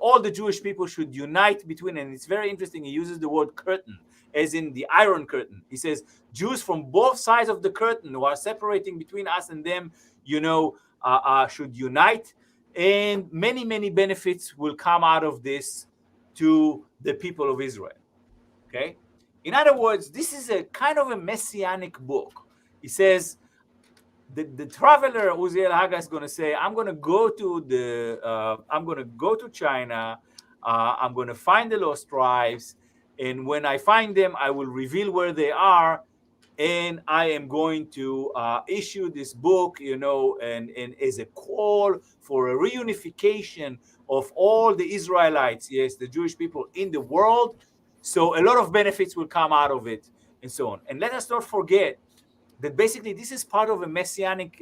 all the Jewish people should unite between, and it's very interesting, he uses the word curtain, as in the Iron Curtain. He says Jews from both sides of the curtain who are separating between us and them, should unite, and many, many benefits will come out of this to the people of Israel. Okay? In other words, this is a kind of a messianic book. He says, the traveler Uziel Haga is going to say, I'm going to go to China. I'm going to find the lost tribes, and when I find them, I will reveal where they are, and I am going to issue this book, and as a call for a reunification of all the Israelites, yes, the Jewish people in the world. So a lot of benefits will come out of it, and so on. And let us not forget that basically this is part of a messianic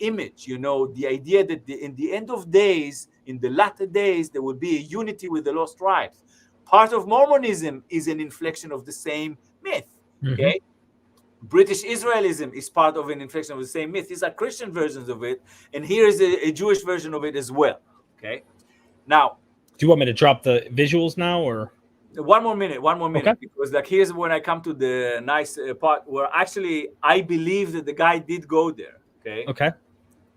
image, the idea that in the end of days, in the latter days, there will be a unity with the lost tribes. Part of Mormonism is an inflection of the same myth. Okay, British Israelism is part of an inflection of the same myth. These are Christian versions of it, and here is a Jewish version of it as well. Okay. Now, do you want me to drop the visuals now, or one more minute, okay? Because like here's when I come to the nice part where actually I believe that the guy did go there. Okay. Okay.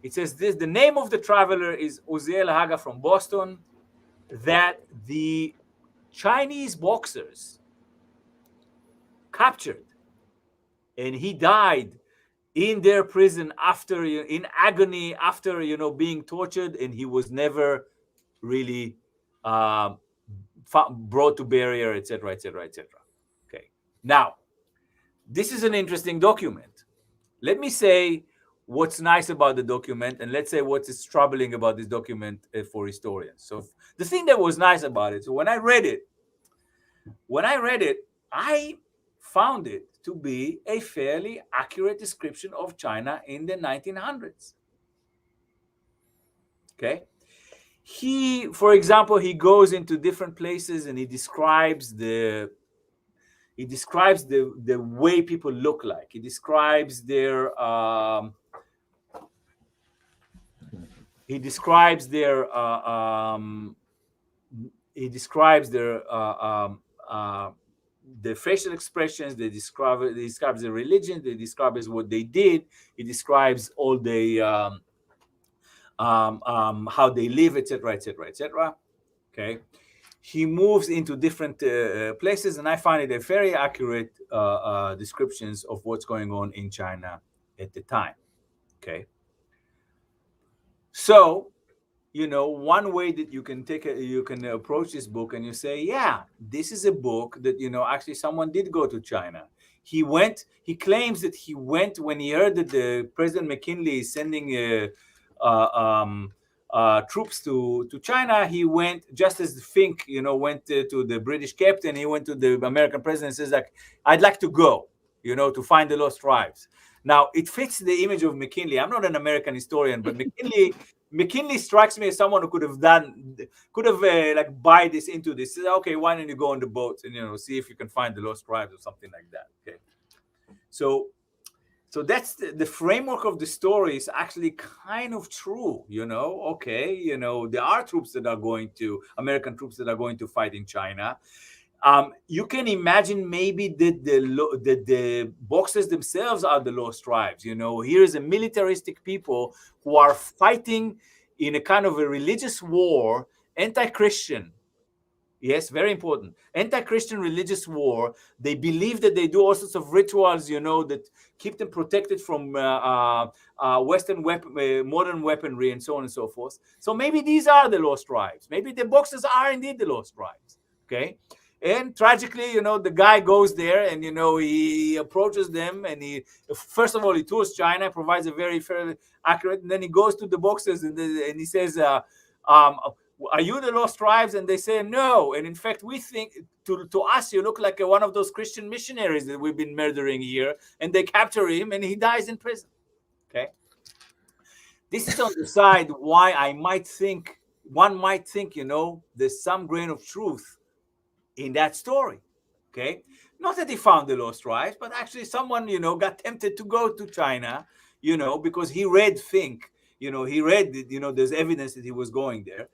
It says this: the name of the traveler is Uziel Haga from Boston. That the Chinese boxers captured, and he died in their prison after, in agony, after being tortured, and he was never really brought to barrier, etc., etc., etc. Okay. Now, this is an interesting document. Let me say what's nice about the document, and let's say what is troubling about this document for historians. So the thing that was nice about it, so when I read it, I found it to be a fairly accurate description of China in the 1900s. Okay. For example, he goes into different places and he describes the way people look like. He describes their the facial expressions. They describes the religion. They describes what they did. He describes all the how they live, etc., etc., etc. Okay. He moves into different places, and I find it a very accurate descriptions of what's going on in China at the time. Okay. So, one way that you can approach this book, and you say, yeah, this is a book that actually someone did go to China. He claims that he went when he heard that the President McKinley is sending troops to China. He went just as Fink, went to the British captain. He went to the American president and says, like, I'd like to go, to find the lost tribes. Now, it fits the image of McKinley. I'm not an American historian, but McKinley strikes me as someone who could have like buy this into this. Okay, why don't you go on the boats and see if you can find the lost tribes or something like that. Okay, so that's the framework of the story is actually kind of true. Okay, there are American troops that are going to fight in China. You can imagine maybe that the Boxers themselves are the lost tribes. Here is a militaristic people who are fighting in a kind of a religious war, anti-Christian. Yes, very important. Anti-Christian religious war. They believe that they do all sorts of rituals, that keep them protected from Western modern weaponry and so on and so forth. So maybe these are the lost tribes. Maybe the Boxers are indeed the lost tribes. Okay. And tragically, the guy goes there and, he approaches them and first of all, he tours China, provides a very fairly accurate, and then he goes to the Boxers and he says, are you the lost tribes? And they say, no. And in fact, we think to us, you look like one of those Christian missionaries that we've been murdering here. And they capture him and he dies in prison. Okay. This is on the side why one might think, there's some grain of truth in that story. Okay. Not that he found the lost tribes, but actually someone, got tempted to go to China, because he read Fink, he read, there's evidence that he was going there,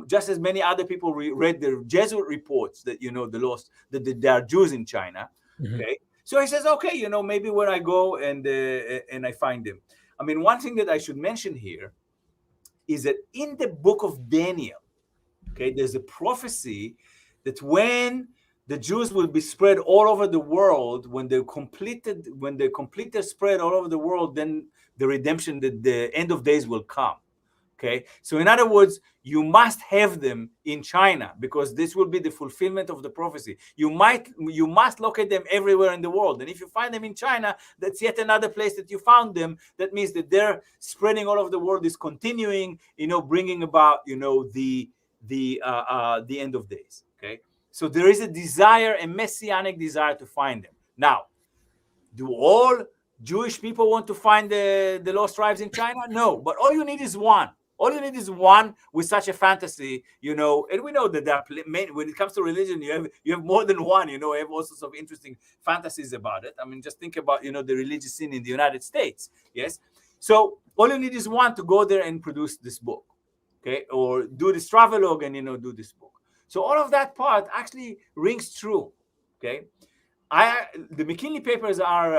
just as many other people read the Jesuit reports that, that there are Jews in China. Mm-hmm. Okay. So he says, okay, maybe when I go and I find them. I mean, one thing that I should mention here is that in the book of Daniel, okay, there's a prophecy that when the Jews will be spread all over the world, when they complete their spread all over the world, then the redemption, the end of days will come. Okay, so in other words, you must have them in China because this will be the fulfillment of the prophecy. You must locate them everywhere in the world, and if you find them in China, that's yet another place that you found them. That means that their spreading all over the world is continuing, bringing about, the end of days. Okay, so there is a messianic desire to find them. Now, do all Jewish people want to find the lost tribes in China? No, but all you need is one. All you need is one with such a fantasy, and we know that there are when it comes to religion, you have more than one, you have all sorts of interesting fantasies about it. I mean, just think about, the religious scene in the United States. Yes. So all you need is one to go there and produce this book. Okay. Or do this travelogue and, do this book. So all of that part actually rings true. Okay. The McKinley papers are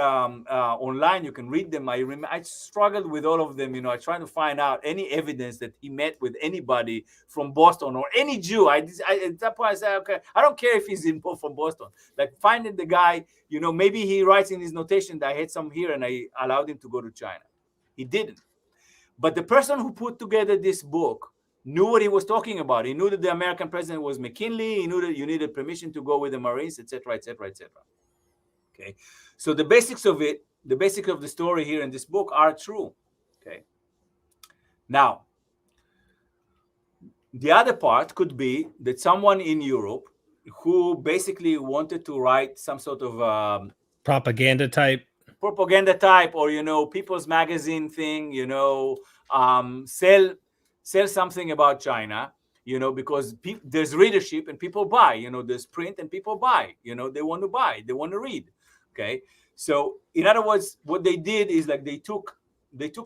online. You can read them. I struggled with all of them. I tried to find out any evidence that he met with anybody from Boston or any Jew. At that point I said, okay, I don't care if he's from Boston. Like finding the guy, maybe he writes in his notation that I had some here and I allowed him to go to China. He didn't. But the person who put together this book knew what he was talking about. He knew that the American president was McKinley. He knew that you needed permission to go with the Marines, etc., etc., etc. Okay, so the basics of it, the basics of the story here in this book are true. Okay, now the other part could be that someone in Europe who basically wanted to write some sort of propaganda type, or People's Magazine thing, sell something about China, because there's readership and people buy, there's print and people buy, they want to buy, they want to read. Okay, so in other words, what they did is like they took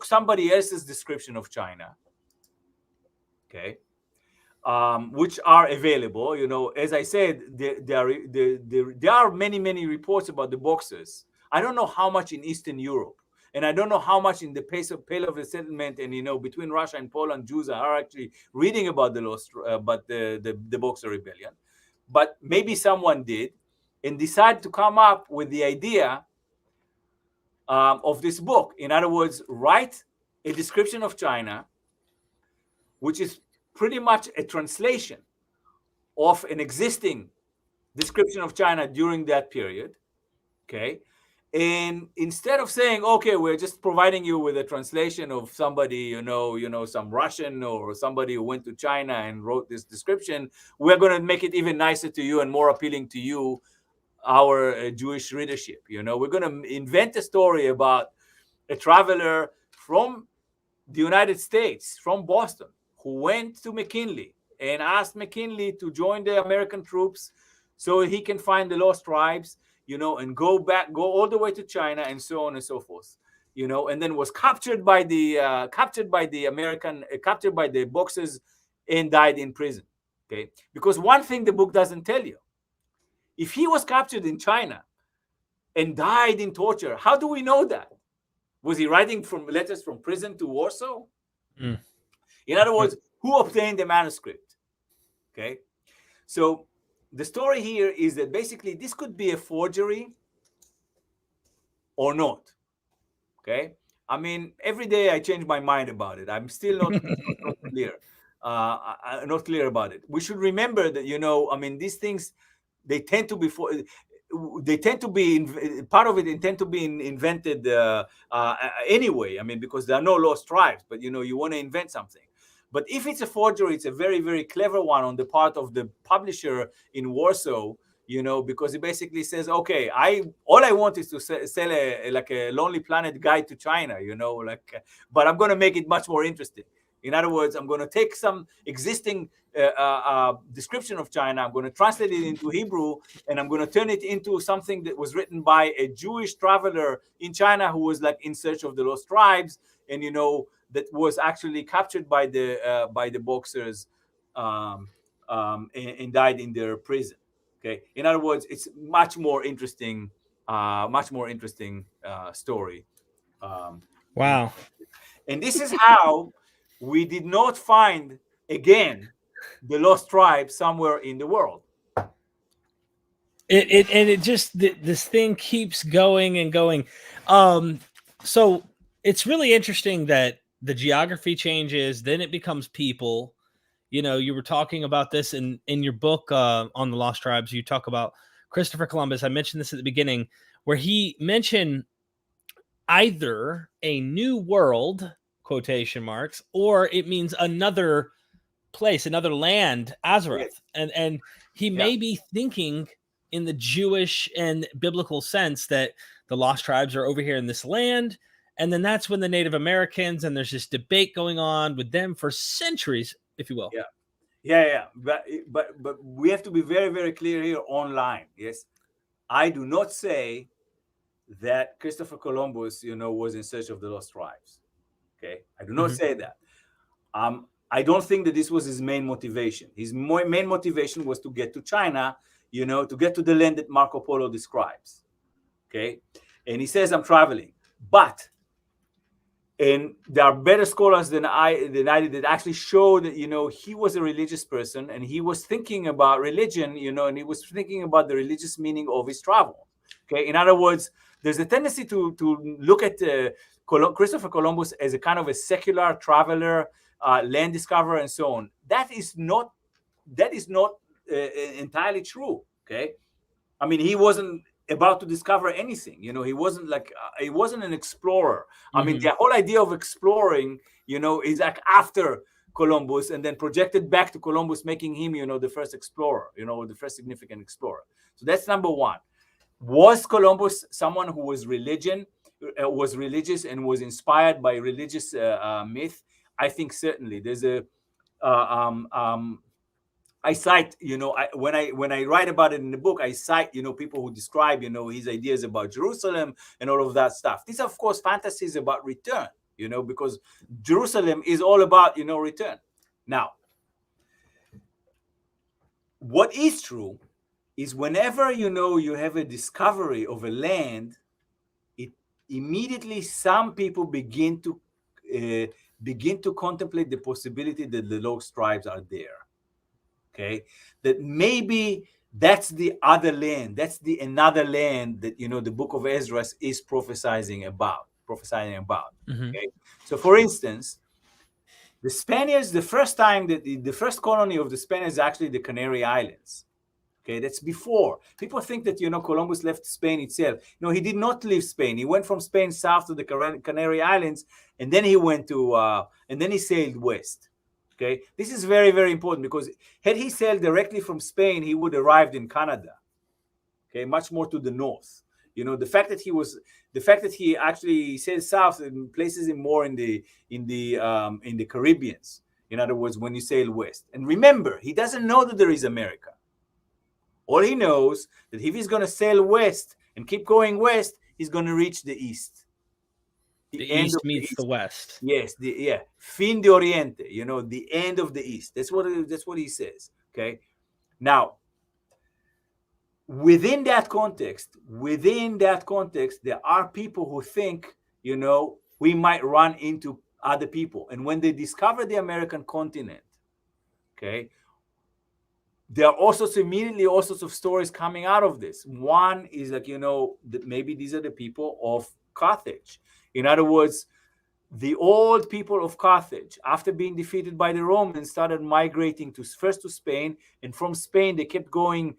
somebody else's description of China, okay, which are available. As I said, there are many reports about the Boxers. I don't know how much in Eastern Europe, and I don't know how much in the Pale of the Settlement, and between Russia and Poland, Jews are actually reading about the Boxer Rebellion. But maybe someone did, and decided to come up with the idea of this book. In other words, write a description of China, which is pretty much a translation of an existing description of China during that period. Okay. And instead of saying, okay, we're just providing you with a translation of somebody, some Russian or somebody who went to China and wrote this description, we're going to make it even nicer to you and more appealing to you, our Jewish readership. We're going to invent a story about a traveler from the United States, from Boston, who went to McKinley and asked McKinley to join the American troops so he can find the lost tribes, and go all the way to China, and so on and so forth, and then was captured by the Boxers and died in prison. Okay, because one thing the book doesn't tell you: if he was captured in China and died in torture, how do we know that? Was he writing from letters from prison to Warsaw? Mm. In other words, who obtained the manuscript? Okay, so the story here is that basically this could be a forgery or not. Okay, I mean, every day I change my mind about it. I'm still not clear, not clear about it. We should remember that these things, they tend to be part of it. Intend to be invented anyway. Because there are no lost tribes, but you want to invent something. But if it's a forgery, it's a very, very clever one on the part of the publisher in Warsaw, because it basically says, okay, all I want is to sell a Lonely Planet guide to China, but I'm going to make it much more interesting. In other words, I'm going to take some existing description of China, I'm going to translate it into Hebrew, and I'm going to turn it into something that was written by a Jewish traveler in China who was in search of the lost tribes, and that was actually captured by the Boxers and died in their prison. Okay. In other words, it's much more interesting story. Wow. And this is how we did not find again the lost tribe somewhere in the world. This thing keeps going and going. So it's really interesting that the geography changes, then it becomes people. You were talking about this in your book on the lost tribes. You talk about Christopher Columbus. I mentioned this at the beginning, where he mentioned either a new world, quotation marks, or it means another place, another land, Azareth. Yes. And he may be thinking in the Jewish and biblical sense that the lost tribes are over here in this land, And then that's when the Native Americans, and there's this debate going on with them for centuries, if you will. Yeah. But we have to be very, very clear here online. Yes, I do not say that Christopher Columbus, was in search of the lost tribes. Okay, I do not say that. I don't think that this was his main motivation. His main motivation was to get to China, to get to the land that Marco Polo describes. Okay, and he says, I'm traveling. But, and there are better scholars than I that actually show that, he was a religious person, and he was thinking about religion, and he was thinking about the religious meaning of his travel. Okay, in other words, there's a tendency to look at Christopher Columbus as a kind of a secular traveler, land discoverer, and so on. That is not entirely true. Okay, I mean, he wasn't about to discover anything. He wasn't he wasn't an explorer. I mean, the whole idea of exploring, is like after Columbus, and then projected back to Columbus, making him, the first explorer, the first significant explorer. So that's number one. Was Columbus someone who was religious and was inspired by religious myth? I think certainly. There's a I cite, when I write about it in the book, I cite, people who describe, his ideas about Jerusalem and all of that stuff. These are, of course, fantasies about return, because Jerusalem is all about, return. Now, what is true is whenever, you have a discovery of a land, it immediately some people begin to contemplate the possibility that the lost tribes are there. Okay, that maybe that's the other land, that's the another land that, the book of Ezra is prophesying about. Okay, so for instance, the Spaniards, the first colony of the Spaniards is actually the Canary Islands. Okay, that's before. People think that, Columbus left Spain itself. No, he did not leave Spain. He went from Spain south to the Canary Islands, and then he went to and then he sailed west. Okay, this is very, very important, because had he sailed directly from Spain, he would have arrived in Canada. Okay, much more to the north. The fact that he actually sailed south and places him more in the Caribbeans. In other words, when you sail west, and remember, he doesn't know that there is America. All he knows that if he's going to sail west and keep going west, he's going to reach the east. The east meets the west. Yes, fin de Oriente, the end of the east. That's what he says. Okay. Now, within that context, there are people who think, we might run into other people. And when they discover the American continent, okay, there are immediately all sorts of stories coming out of this. One is like, that maybe these are the people of Carthage. In other words, the old people of Carthage, after being defeated by the Romans, started migrating first to Spain, and from Spain they kept going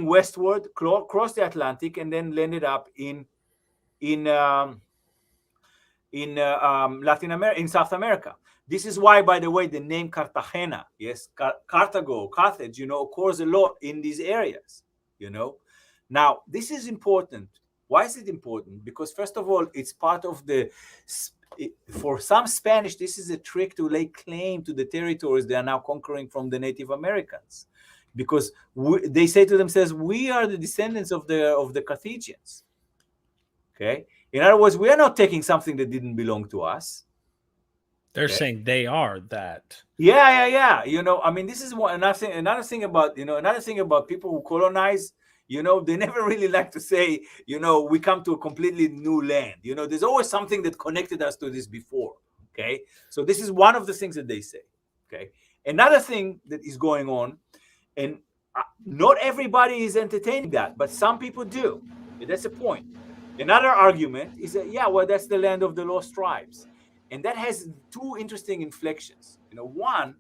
westward, across the Atlantic, and then landed up in Latin America, in South America. This is why, by the way, the name Cartagena, yes, Carthage, occurs a lot in these areas. Now, this is important. Why is it important? Because first of all, it's part of for some Spanish, this is a trick to lay claim to the territories they are now conquering from the Native Americans, because they say to themselves, we are the descendants of the Carthaginians. Okay, in other words, we are not taking something that didn't belong to us. They're saying they are that. Yeah. I mean, this is another thing about people who colonize. They never really like to say, we come to a completely new land. There's always something that connected us to this before. Okay, so this is one of the things that they say. Okay, another thing that is going on, and not everybody is entertaining that, but some people do. That's the point. Another argument is that, that's the land of the lost tribes. And that has two interesting inflections. One,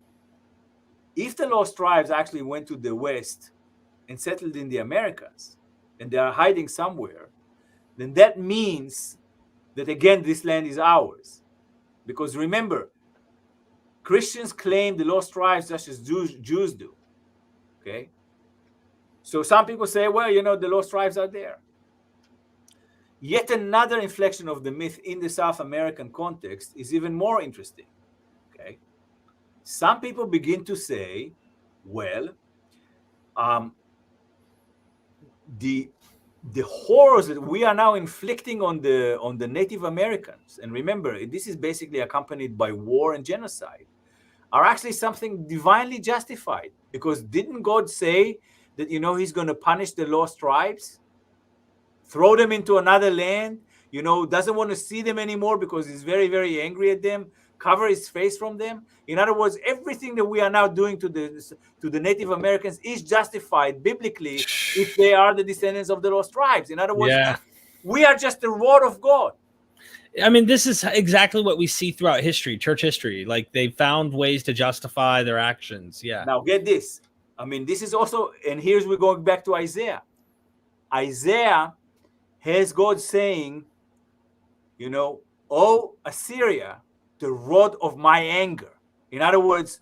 if the lost tribes actually went to the West and settled in the Americas, and they are hiding somewhere, then that means that, again, this land is ours. Because remember, Christians claim the lost tribes just as Jews do. Okay? So some people say, well, the lost tribes are there. Yet another inflection of the myth in the South American context is even more interesting. Okay, some people begin to say, well, the horrors that we are now inflicting on the Native Americans, and remember, this is basically accompanied by war and genocide, are actually something divinely justified. Because didn't God say that, he's going to punish the lost tribes, throw them into another land, doesn't want to see them anymore because he's very, very angry at them, cover his face from them? In other words, everything that we are now doing to the Native Americans is justified biblically if they are the descendants of the lost tribes. In other words, we are just the rod of God. I mean, this is exactly what we see throughout history, church history. Like, they found ways to justify their actions. Yeah. Now get this. I mean, this is also, and here's we're going back to Isaiah. Isaiah has God saying, "Oh, Assyria, the rod of my anger." In other words,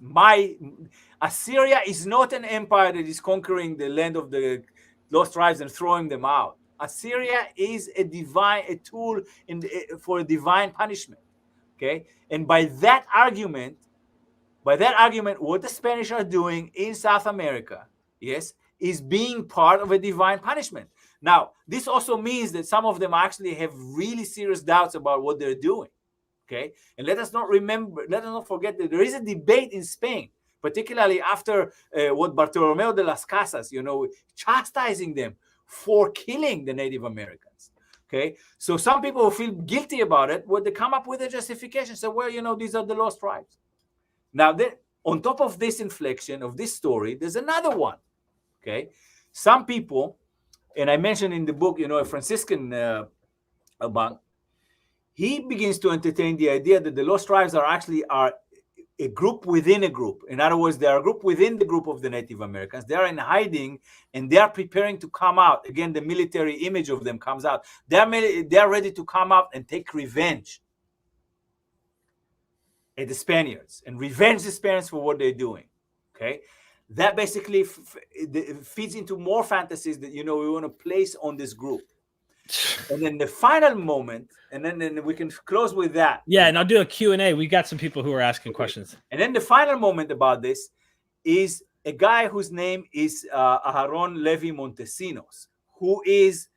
Assyria is not an empire that is conquering the land of the lost tribes and throwing them out. Assyria is a tool for a divine punishment. Okay, and by that argument, what the Spanish are doing in South America, yes, is being part of a divine punishment. Now, this also means that some of them actually have really serious doubts about what they're doing. Okay, and let us not forget that there is a debate in Spain, particularly after what Bartolomeo de las Casas, chastising them for killing the Native Americans. Okay, so some people who feel guilty about it, they come up with a justification, say, well, these are the lost tribes. Now, then, on top of this inflection of this story, there's another one. Okay, some people, and I mentioned in the book, a Franciscan monk, he begins to entertain the idea that the lost tribes are a group within a group. In other words, they are a group within the group of the Native Americans. They are in hiding, and they are preparing to come out. Again, the military image of them comes out. They are ready to come out and take revenge at the Spaniards and revenge the Spaniards for what they're doing. Okay, that basically feeds into more fantasies that we want to place on this group. And then the final moment, and then we can close with that. Yeah, and I'll do a Q&A. We got some people who are asking questions. And then the final moment about this is a guy whose name is Aharon Levi Montesinos, who is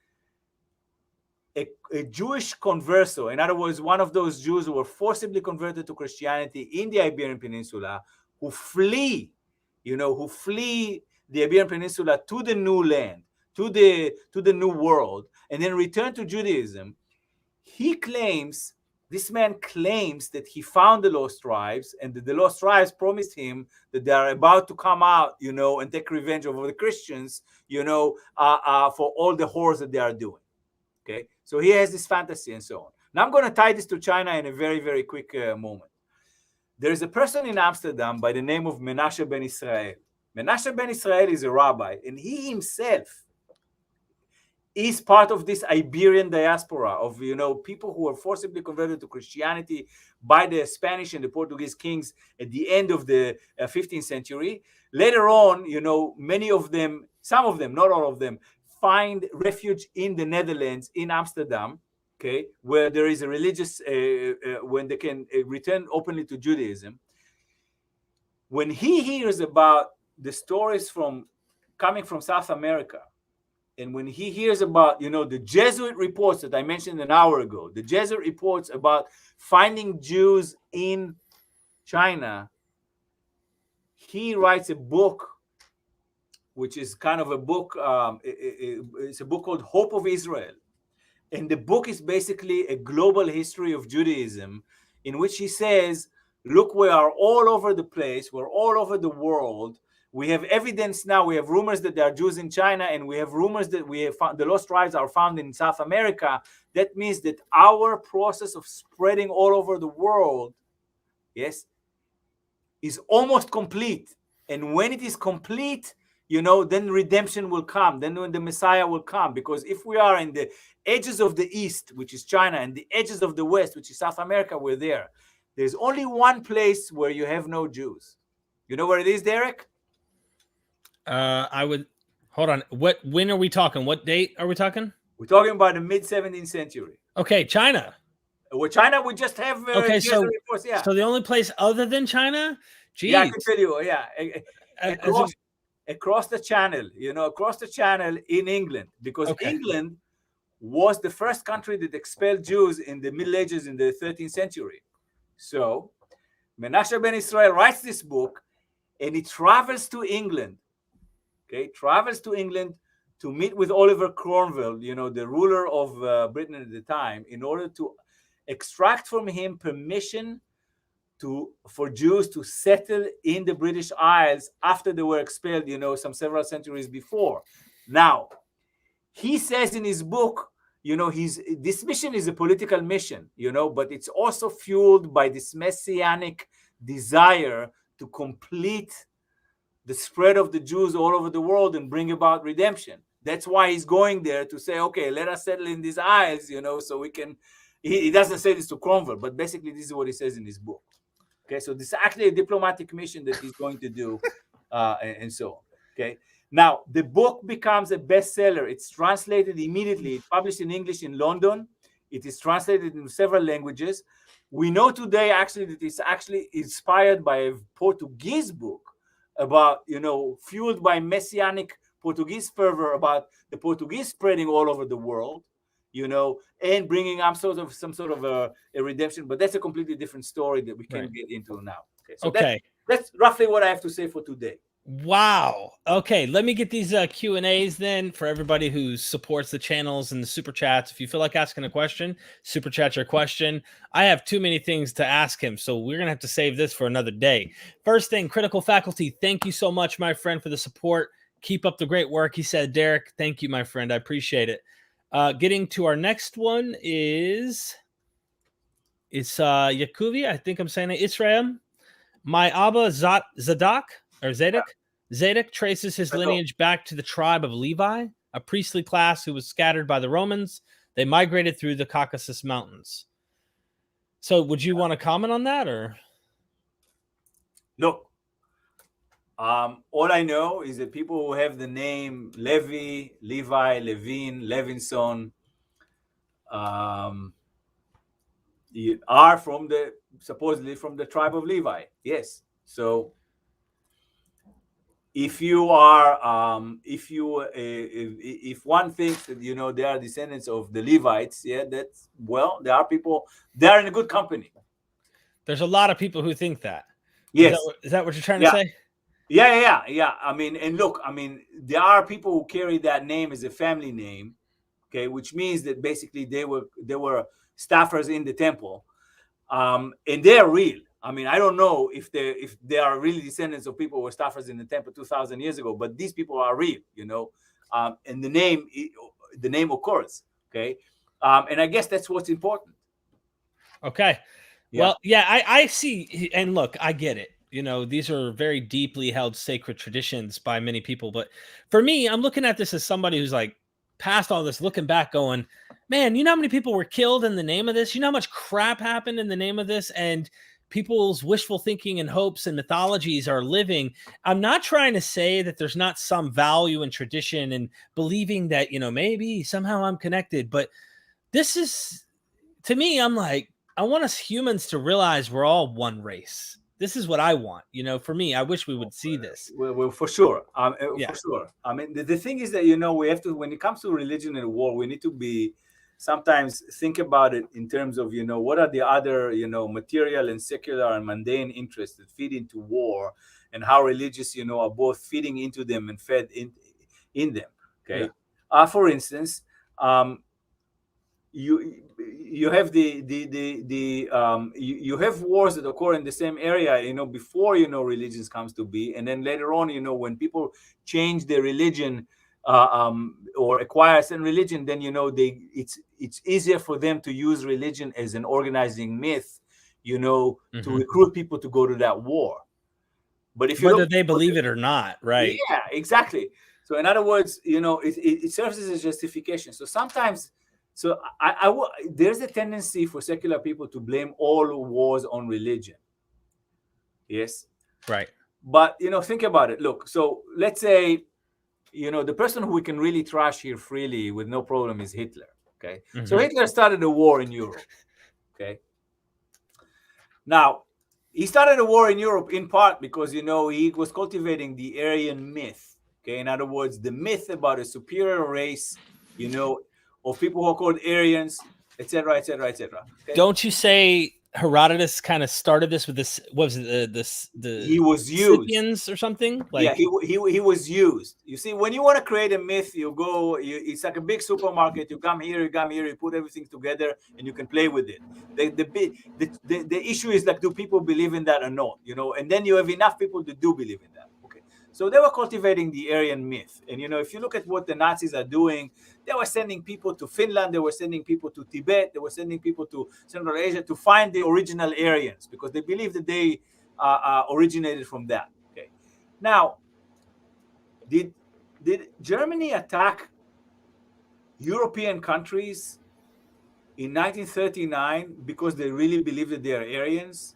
a Jewish converso. In other words, one of those Jews who were forcibly converted to Christianity in the Iberian Peninsula, who flee the Iberian Peninsula to the new land, to the new world, and then return to Judaism. This man claims that he found the lost tribes, and that the lost tribes promised him that they are about to come out, and take revenge over the Christians, for all the horrors that they are doing. Okay, so he has this fantasy and so on. Now I'm going to tie this to China in a very, very quick moment. There is a person in Amsterdam by the name of Menashe Ben Israel. Menashe Ben Israel is a rabbi, and he himself is part of this Iberian diaspora of, people who were forcibly converted to Christianity by the Spanish and the Portuguese kings at the end of the 15th century. Later on, many of them, some of them, not all of them, find refuge in the Netherlands, in Amsterdam, okay, where there is a religious, when they can return openly to Judaism. When he hears about the stories coming from South America, and when he hears about, the Jesuit reports that I mentioned an hour ago, the Jesuit reports about finding Jews in China, he writes a book, which is kind of a book, it's a book called Hope of Israel. And the book is basically a global history of Judaism, in which he says, look, we are all over the place, we're all over the world. We have evidence now, we have rumors that there are Jews in China, and we have rumors that we have found the lost tribes are found in South America. That means that our process of spreading all over the world, yes, is almost complete. And when it is complete, then redemption will come. Then when the Messiah will come. Because if we are in the edges of the East, which is China, and the edges of the West, which is South America, we're there. There's only one place where you have no Jews. You know where it is, Derek? I would hold on. When are we talking? What date are we talking? We're talking about the mid 17th century. Okay, China. With China, we just have Okay, Jesuit reports. Yeah, so the only place other than China, yeah, I geez, can tell you. Yeah, as a, across the channel, across the channel in England, because okay, England was the first country that expelled Jews in the Middle Ages in the 13th century. So Menashe ben Israel writes this book, and he travels to England. Okay, travels to England to meet with Oliver Cromwell, the ruler of Britain at the time, in order to extract from him permission for Jews to settle in the British Isles after they were expelled, some several centuries before. Now, he says in his book, this mission is a political mission, but it's also fueled by this messianic desire to complete the spread of the Jews all over the world and bring about redemption. That's why he's going there, to say, okay, let us settle in these isles, so we can. He doesn't say this to Cromwell, but basically this is what he says in his book. Okay, so this is actually a diplomatic mission that he's going to do, and so on. Okay, now the book becomes a bestseller. It's translated immediately. It's published in English in London. It is translated in several languages. We know today actually that it's actually inspired by a Portuguese book about, fueled by messianic Portuguese fervor about the Portuguese spreading all over the world, and bringing up some sort of a redemption. But that's a completely different story that we can get into now. Okay, so that's roughly what I have to say for today. Wow. Okay, let me get these Q&As then for everybody who supports the channels and the super chats. If you feel like asking a question, super chat your question. I have too many things to ask him, so we're going to have to save this for another day. First thing, Critical Faculty, thank you so much, my friend, for the support. Keep up the great work. He said, Derek, thank you, my friend. I appreciate it. Getting to our next one it's Yakuvi. I think I'm saying it. Israel. My Abba Zadok or Zadok traces his lineage back to the tribe of Levi, a priestly class who was scattered by the Romans. They migrated through the Caucasus Mountains. So would you want to comment on that, or? Look, all I know is that people who have the name Levi, Levine, Levinson, are supposedly from the tribe of Levi. Yes. So if you are, if one thinks that they are descendants of the Levites, there are people. They are in a good company. There's a lot of people who think that. Yes. Is that what you're trying to say? Yeah. I mean, and look, there are people who carry that name as a family name, okay, which means that basically they were staffers in the temple, and they're real. I don't know if they are really descendants of people who were staffers in the temple 2,000 years ago, but these people are real, and the name occurs, okay, and I guess that's what's important. Okay. Yeah. Well, yeah, I see, and look, I get it. These are very deeply held sacred traditions by many people. But for me, I'm looking at this as somebody who's like past all this, looking back going, man, you know how many people were killed in the name of this? You know how much crap happened in the name of this? And people's wishful thinking and hopes and mythologies are living. I'm not trying to say that there's not some value in tradition and believing that, maybe somehow I'm connected. But this is, to me, I'm like, I want us humans to realize we're all one race. This is what I want. For me, I wish we would see this. Well, for sure. For sure. The thing is that, we have to, when it comes to religion and war, we need to sometimes think about it in terms of, what are the other, material and secular and mundane interests that feed into war, and how religious, are both feeding into them and fed in them. Okay. Yeah. For instance, you have you have wars that occur in the same area, before religions comes to be, and then later on, when people change their religion or acquire a certain religion, then it's easier for them to use religion as an organizing myth, to recruit people to go to that war. But if whether they believe it or not, right? Yeah, exactly. So in other words, it serves as a justification. So sometimes. So there's a tendency for secular people to blame all wars on religion. Yes. Right. But, think about it. Look, so let's say, the person who we can really trash here freely with no problem is Hitler. Okay, so Hitler started a war in Europe. Okay, now he started a war in Europe in part because he was cultivating the Aryan myth. Okay, in other words, the myth about a superior race, of people who are called Aryans, etc., etc., etc. Don't you say Herodotus kind of started this with this? What was it? The he was used Scythians or something? Like, yeah, he was used. You see, when you want to create a myth, it's like a big supermarket. You come here, you put everything together, and you can play with it. The issue is, like, do people believe in that or not? And then you have enough people that do believe in that. Okay, so they were cultivating the Aryan myth, and if you look at what the Nazis are doing, they were sending people to Finland, they were sending people to Tibet, they were sending people to Central Asia to find the original Aryans because they believe that they originated from that. Now, did Germany attack European countries in 1939 because they really believed that they are Aryans?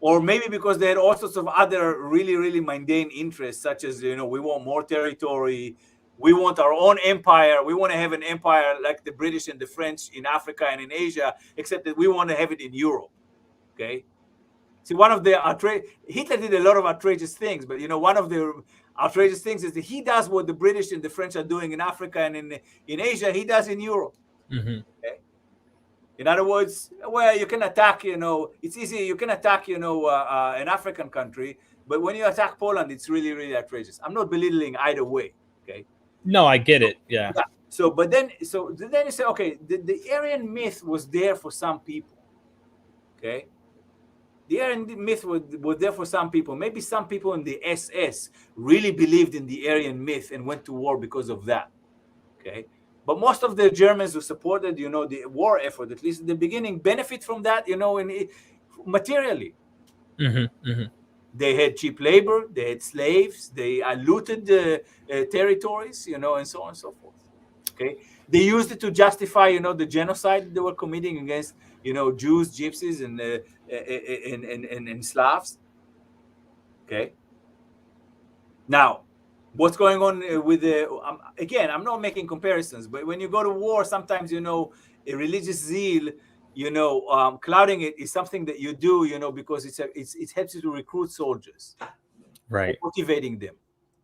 Or maybe because they had all sorts of other really, really mundane interests, such as, we want more territory, we want our own empire, we want to have an empire like the British and the French in Africa and in Asia, except that we want to have it in Europe, okay? See, one of the Hitler did a lot of outrageous things, but one of the outrageous things is that he does what the British and the French are doing in Africa and in Asia, he does in Europe. Okay? In other words, well, you can attack, it's easy, you can attack, an African country, but when you attack Poland, it's really, really outrageous. I'm not belittling either way, okay? No, I get it, yeah. So then you say, okay, the Aryan myth was there for some people, okay? The Aryan myth was there for some people. Maybe some people in the SS really believed in the Aryan myth and went to war because of that. Okay, but most of the Germans who supported, the war effort, at least in the beginning, benefit from that, materially. They had cheap labor, they had slaves, they looted the territories, and so on and so forth. Okay, they used it to justify, the genocide they were committing against, Jews, Gypsies, and Slavs. Okay. Now, what's going on with the? Again, I'm not making comparisons, but when you go to war, sometimes a religious zeal, clouding it is something that you do, because it helps you to recruit soldiers, right? Motivating them.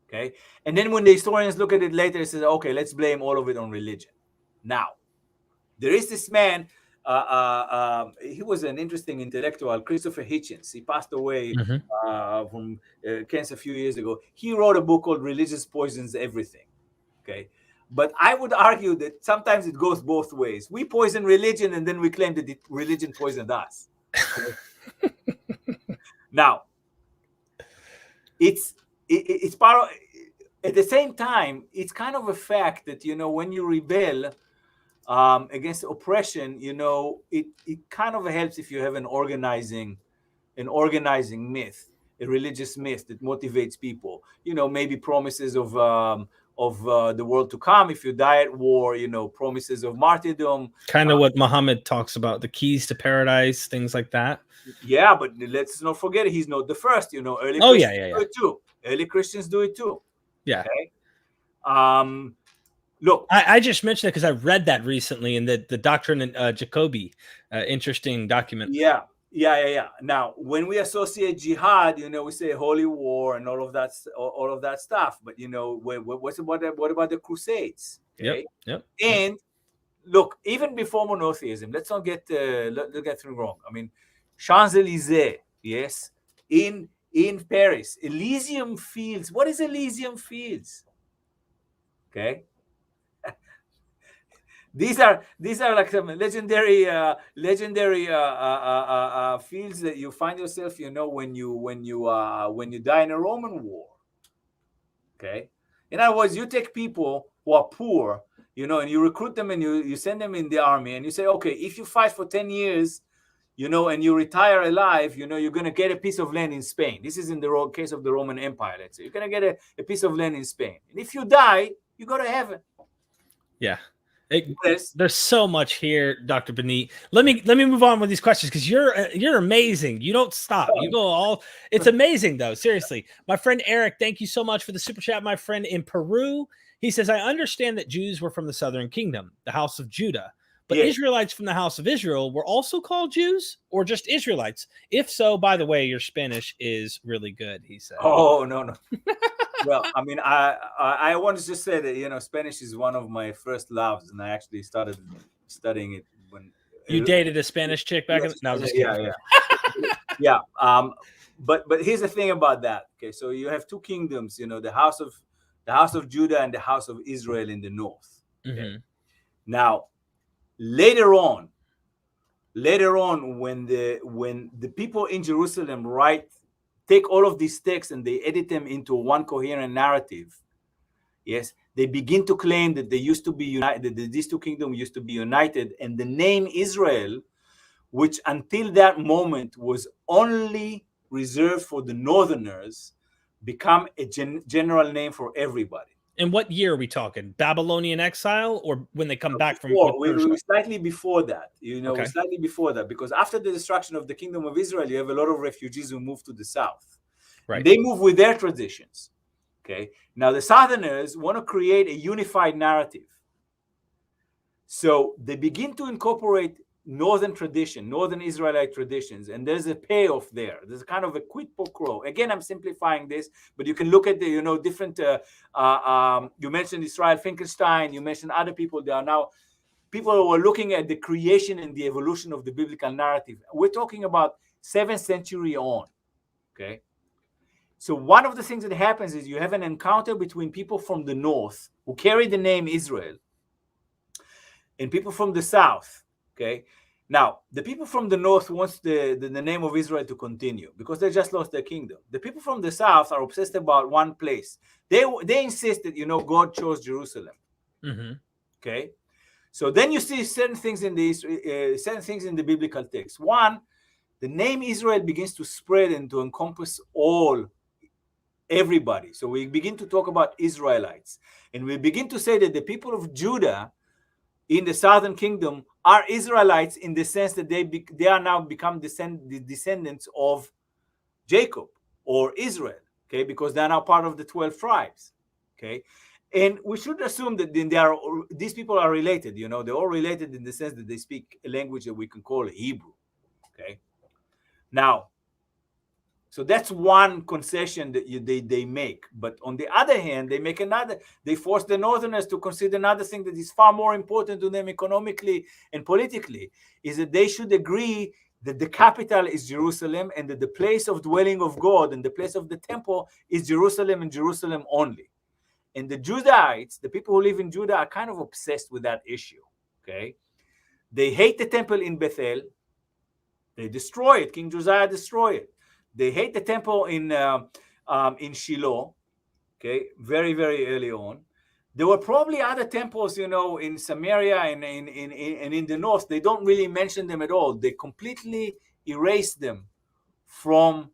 Okay, and then when the historians look at it later, it says, okay, let's blame all of it on religion. Now, there is this man. He was an interesting intellectual, Christopher Hitchens. He passed away from cancer a few years ago. He wrote a book called "Religious Poisons Everything." Okay, but I would argue that sometimes it goes both ways. We poison religion, and then we claim that religion poisoned us. Now, it's part of. At the same time, it's kind of a fact that when you rebel against oppression, it kind of helps if you have an organizing myth, a religious myth that motivates people. Maybe promises of the world to come if you die at war. Promises of martyrdom. Kind of what Muhammad talks about, the keys to paradise, things like that. Yeah, but let's not forget he's not the first. Early Christians do it too. Early Christians do it too. Yeah. Okay. Look, I just mentioned it because I read that recently in the Doctrine and Jacobi, interesting document. Yeah. Now, when we associate jihad, we say holy war and all of that stuff. But what about the Crusades? Okay? Yep. And look, even before monotheism, let's not get things wrong. I mean, Champs-Élysées, yes, in Paris, Elysium Fields. What is Elysium Fields? Okay. These are like some legendary fields that you find yourself, when you die in a Roman war. Okay, in other words, you take people who are poor, and you recruit them and you send them in the army, and you say, okay, if you fight for 10 years, and you retire alive, you're gonna get a piece of land in Spain. This is in the case of the Roman Empire. Let's say you're gonna get a piece of land in Spain, and if you die, you go to heaven. Yeah. Yes. There's so much here, Dr. Benite. Let me move on with these questions because you're amazing. You don't stop. You go all. It's amazing though. Seriously, my friend Eric, thank you so much for the super chat. My friend in Peru, he says, I understand that Jews were from the southern kingdom, the house of Judah, but Yes. Israelites from the house of Israel were also called Jews, or just Israelites? If so, by the way, your Spanish is really good. He said. Oh no. Well, I mean, I wanted to say that Spanish is one of my first loves, and I actually started studying it when You dated a Spanish chick back in. No, I'm just kidding. Yeah. But here's the thing about that. Okay, so you have two kingdoms. The house of Judah and the house of Israel in the north. Okay? Mm-hmm. Now, later on, when the people in Jerusalem take all of these texts and they edit them into one coherent narrative, yes, they begin to claim that they used to be united, that these two kingdoms used to be united, and the name Israel, which until that moment was only reserved for the northerners, become a general name for everybody. And what year are we talking? Babylonian exile, or when they come back from? We slightly before that, Okay. slightly before that, because after the destruction of the kingdom of Israel, you have a lot of refugees who move to the south. Right. They move with their traditions. Okay. Now the southerners want to create a unified narrative. So they begin to incorporate northern Israelite traditions, and there's a payoff there. There's kind of a quid pro quo. Again, I'm simplifying this, but you can look at the different. You mentioned Israel Finkelstein. You mentioned other people. There are now people who are looking at the creation and the evolution of the biblical narrative. We're talking about 7th century on. Okay. So one of the things that happens is you have an encounter between people from the north who carry the name Israel and people from the south. Okay. Now, the people from the north wants the name of Israel to continue because they just lost their kingdom. The people from the south are obsessed about one place. They insist that, God chose Jerusalem. Mm-hmm. Okay. So then you see certain things in the biblical text. One, the name Israel begins to spread and to encompass everybody. So we begin to talk about Israelites, and we begin to say that the people of Judah in the southern kingdom are Israelites in the sense that they are now become the descendants of Jacob or Israel, okay, because they are now part of the 12 tribes, okay. And we should assume that these people are related. They're all related in the sense that they speak a language that we can call Hebrew, okay. Now, so that's one concession that they make. But on the other hand, they force the northerners to consider another thing that is far more important to them economically and politically, is that they should agree that the capital is Jerusalem and that the place of dwelling of God and the place of the temple is Jerusalem and Jerusalem only. And the Judahites, the people who live in Judah, are kind of obsessed with that issue, okay? They hate the temple in Bethel. They destroy it. King Josiah destroyed it. They hate the temple in Shiloh, okay, very, very early on. There were probably other temples, in Samaria and in the north. They don't really mention them at all. They completely erase them from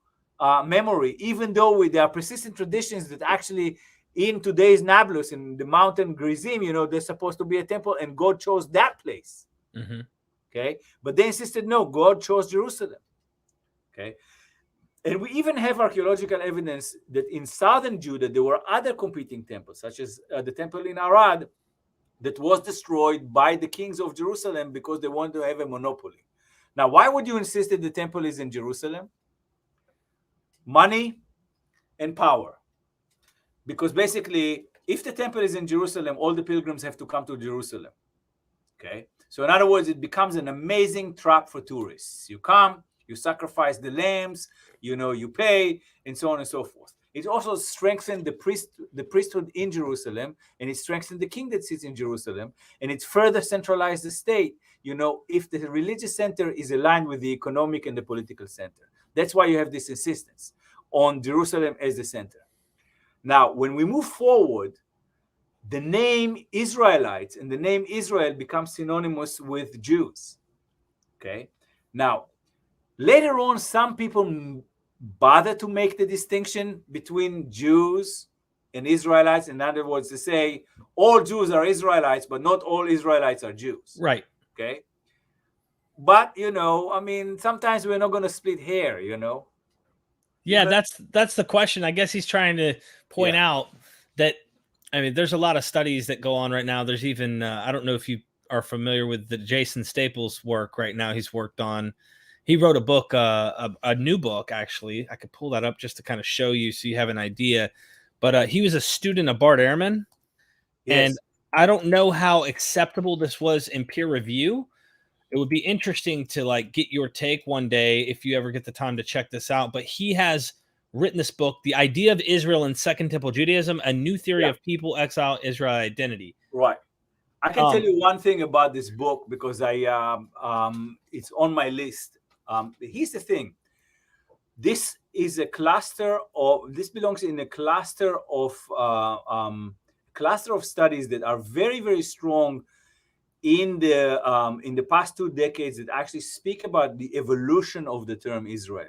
memory, even though there are persistent traditions that actually in today's Nablus, in the mountain Gerizim, there's supposed to be a temple, and God chose that place. Mm-hmm. Okay, but they insisted, no, God chose Jerusalem. Okay. And we even have archaeological evidence that in southern Judah, there were other competing temples, such as the temple in Arad, that was destroyed by the kings of Jerusalem because they wanted to have a monopoly. Now, why would you insist that the temple is in Jerusalem? Money and power. Because basically, if the temple is in Jerusalem, all the pilgrims have to come to Jerusalem. Okay? So in other words, it becomes an amazing trap for tourists. You come, you sacrifice the lambs, you pay, and so on and so forth. It also strengthened the priesthood in Jerusalem, and it strengthened the king that sits in Jerusalem, and it further centralized the state, if the religious center is aligned with the economic and the political center. That's why you have this insistence on Jerusalem as the center. Now, when we move forward, the name Israelites and the name Israel becomes synonymous with Jews. Okay? Now, later on, some people bother to make the distinction between Jews and Israelites. In other words, to say, all Jews are Israelites, but not all Israelites are Jews. Right. Okay. But I mean, sometimes we're not going to split hair. Yeah, Even that's the question. I guess he's trying to point out that, I mean, there's a lot of studies that go on right now. There's even I don't know if you are familiar with the Jason Staples work right now. He's worked on. He wrote a book, a new book actually. I could pull that up just to kind of show you so you have an idea. But he was a student of Bart Ehrman, and Yes. I don't know how acceptable this was in peer review. It would be interesting to like get your take one day if you ever get the time to check this out. But he has written this book, The Idea of Israel in Second Temple Judaism, a new theory of people, exile, Israel identity. Right. I can tell you one thing about this book because it's on my list. Here's the thing. This is a cluster of. This belongs in a cluster of studies that are very, very strong in the past 2 decades that actually speak about the evolution of the term Israel.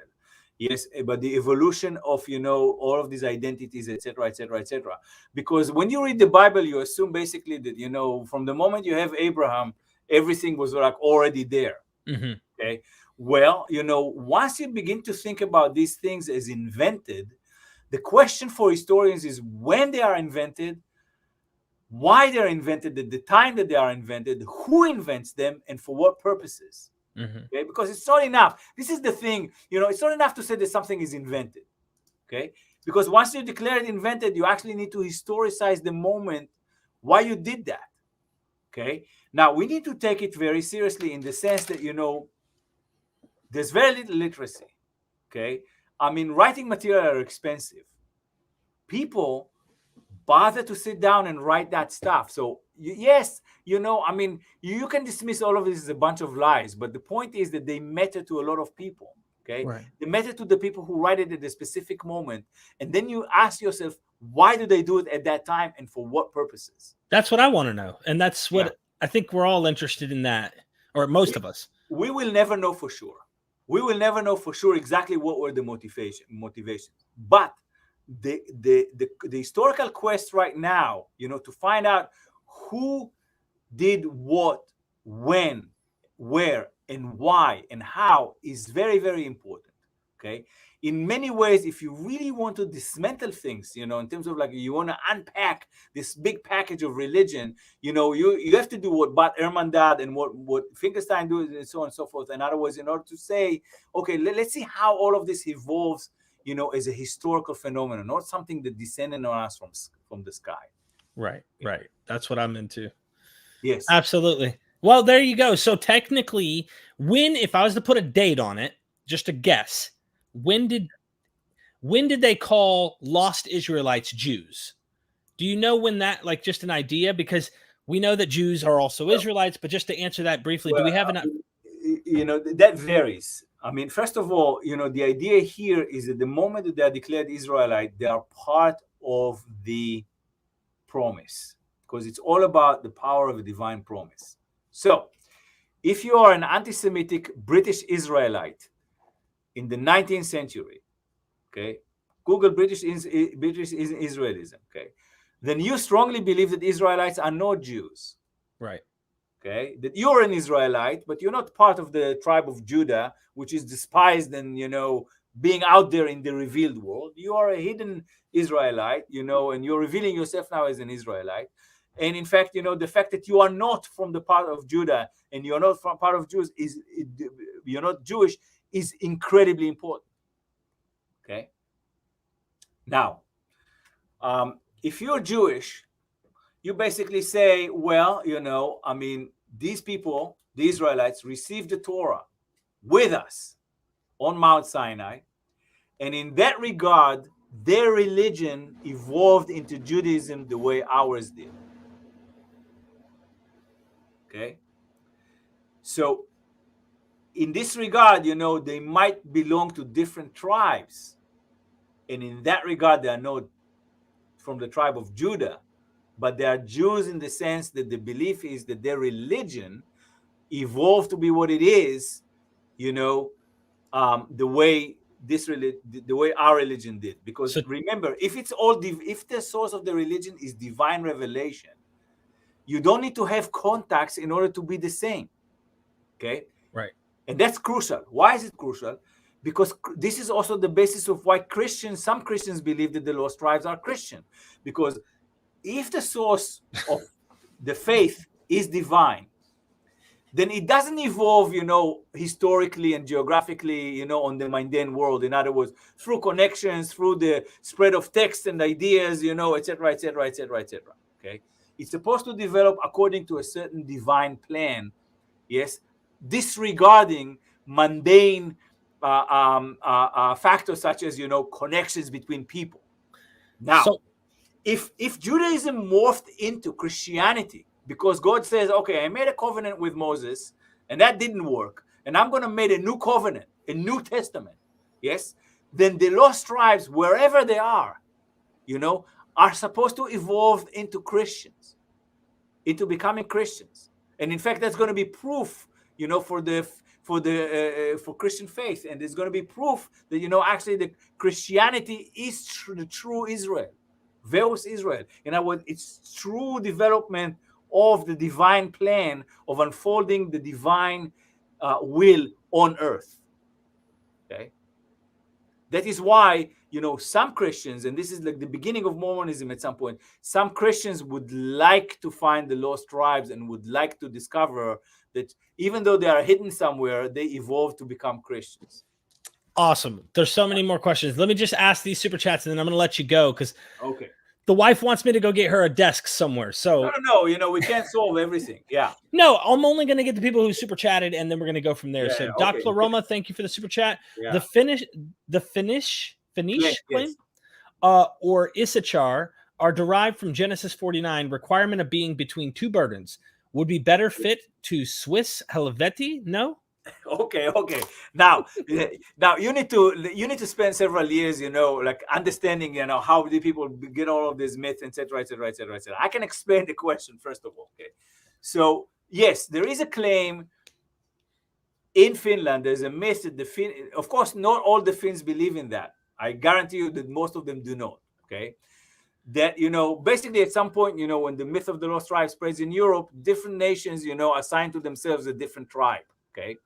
Yes, but the evolution of all of these identities, etc., etc., etc. Because when you read the Bible, you assume basically that from the moment you have Abraham, everything was like already there. Mm-hmm. Okay. Well, once you begin to think about these things as invented, the question for historians is when they are invented, why they're invented, at the time that they are invented, who invents them, and for what purposes. Mm-hmm. Okay, because it's not enough. This is the thing, it's not enough to say that something is invented. Okay, because once you declare it invented, you actually need to historicize the moment why you did that. Okay, now we need to take it very seriously in the sense that there's very little literacy. Okay, I mean, writing material are expensive. People bother to sit down and write that stuff. So yes, I mean, you can dismiss all of this as a bunch of lies, but the point is that they matter to a lot of people. Okay, right. They matter to the people who write it at a specific moment, and then you ask yourself, why do they do it at that time and for what purposes? That's what I want to know, and that's what I think we're all interested in, that, or most of us. We will never know for sure. We will never know for sure exactly what were the motivations, but the historical quest right now, to find out who did what, when, where, and why, and how is very, very important. Okay. In many ways, if you really want to dismantle things, in terms of like you want to unpack this big package of religion, you have to do what Bart Ehrman did and what Finkelstein did, and so on and so forth. In other words, in order to say, okay, let's see how all of this evolves, as a historical phenomenon, not something that descended on us from the sky. Right. That's what I'm into. Yes. Absolutely. Well, there you go. So technically, if I was to put a date on it, just a guess, when did they call lost Israelites Jews? Do you know when that, like, just an idea? Because we know that Jews are also Israelites, but just to answer that briefly, do we have enough? That varies. I mean, first of all, the idea here is that the moment that they are declared Israelite, they are part of the promise, because it's all about the power of a divine promise. So if you are an anti-Semitic British Israelite in the 19th century, okay, Google British Israelism, okay, then you strongly believe that Israelites are not Jews. Right. Okay, that you're an Israelite, but you're not part of the tribe of Judah, which is despised and, being out there in the revealed world. You are a hidden Israelite, and you're revealing yourself now as an Israelite. And in fact, the fact that you are not from the part of Judah and you're not from part of Jews you're not Jewish is incredibly important. Okay. Now, if you're Jewish, you basically say, well, I mean, these people, the Israelites, received the Torah with us on Mount Sinai. And in that regard, their religion evolved into Judaism the way ours did. Okay. So in this regard, they might belong to different tribes. And in that regard, they are not from the tribe of Judah, but they are Jews in the sense that the belief is that their religion evolved to be what it is, the way the way our religion did. Because remember, if the source of the religion is divine revelation, You don't need to have contacts in order to be the same. Okay? Right. And that's crucial. Why is it crucial? Because this is also the basis of why some Christians believe that the lost tribes are Christian. Because if the source of the faith is divine, then it doesn't evolve, historically and geographically, on the mundane world. In other words, through connections, through the spread of text and ideas, etc., etc., etc., etc. Okay, it's supposed to develop according to a certain divine plan. Yes, disregarding mundane factors such as connections between people. Now, if Judaism morphed into Christianity because God says, okay, I made a covenant with Moses and that didn't work, and I'm going to make a new covenant, a new testament, yes, then the lost tribes, wherever they are supposed to evolve into Christians, into becoming Christians. And in fact, that's going to be proof, for Christian faith, and there's going to be proof that actually the Christianity is the true Israel. Veos Israel. In other words, it's true development of the divine plan of unfolding the divine will on earth. Okay, that is why some Christians, and this is like the beginning of Mormonism at some point, some Christians would like to find the lost tribes and would like to discover that even though they are hidden somewhere, they evolved to become Christians. Awesome. There's so many more questions. Let me just ask these super chats and then I'm going to let you go because okay, the wife wants me to go get her a desk somewhere. So no, we can't solve everything. Yeah. No, I'm only going to get the people who super chatted and then we're going to go from there. So Doc Pleroma, thank you for the super chat. Yeah. The Finnish claim, yes. or Issachar are derived from Genesis 49, requirement of being between two burdens. Would be better fit to Swiss Helvetii? No? Okay. Now you need to spend several years, like understanding, how do people get all of these myths, etc., etc., etc., etc. I can explain the question first of all. Okay, so yes, there is a claim in Finland. There's a myth that of course, not all the Finns believe in that. I guarantee you that most of them do not. Okay, that basically at some point, when the myth of the lost tribe spreads in Europe, different nations, assign to themselves a different tribe. Okay.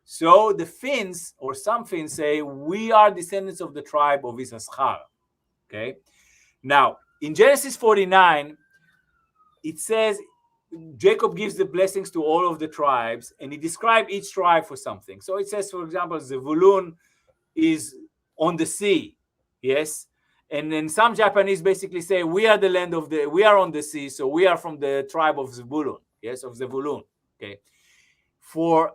So the Finns, or some Finns, say we are descendants of the tribe of Issachar. Okay. Now, in Genesis 49, it says Jacob gives the blessings to all of the tribes, and he describes each tribe for something. So it says, for example, Zevulun is on the sea. Yes. And then some Japanese basically say we are we are on the sea, so we are from the tribe of Zebulun. Yes, of Zevulun. Okay. For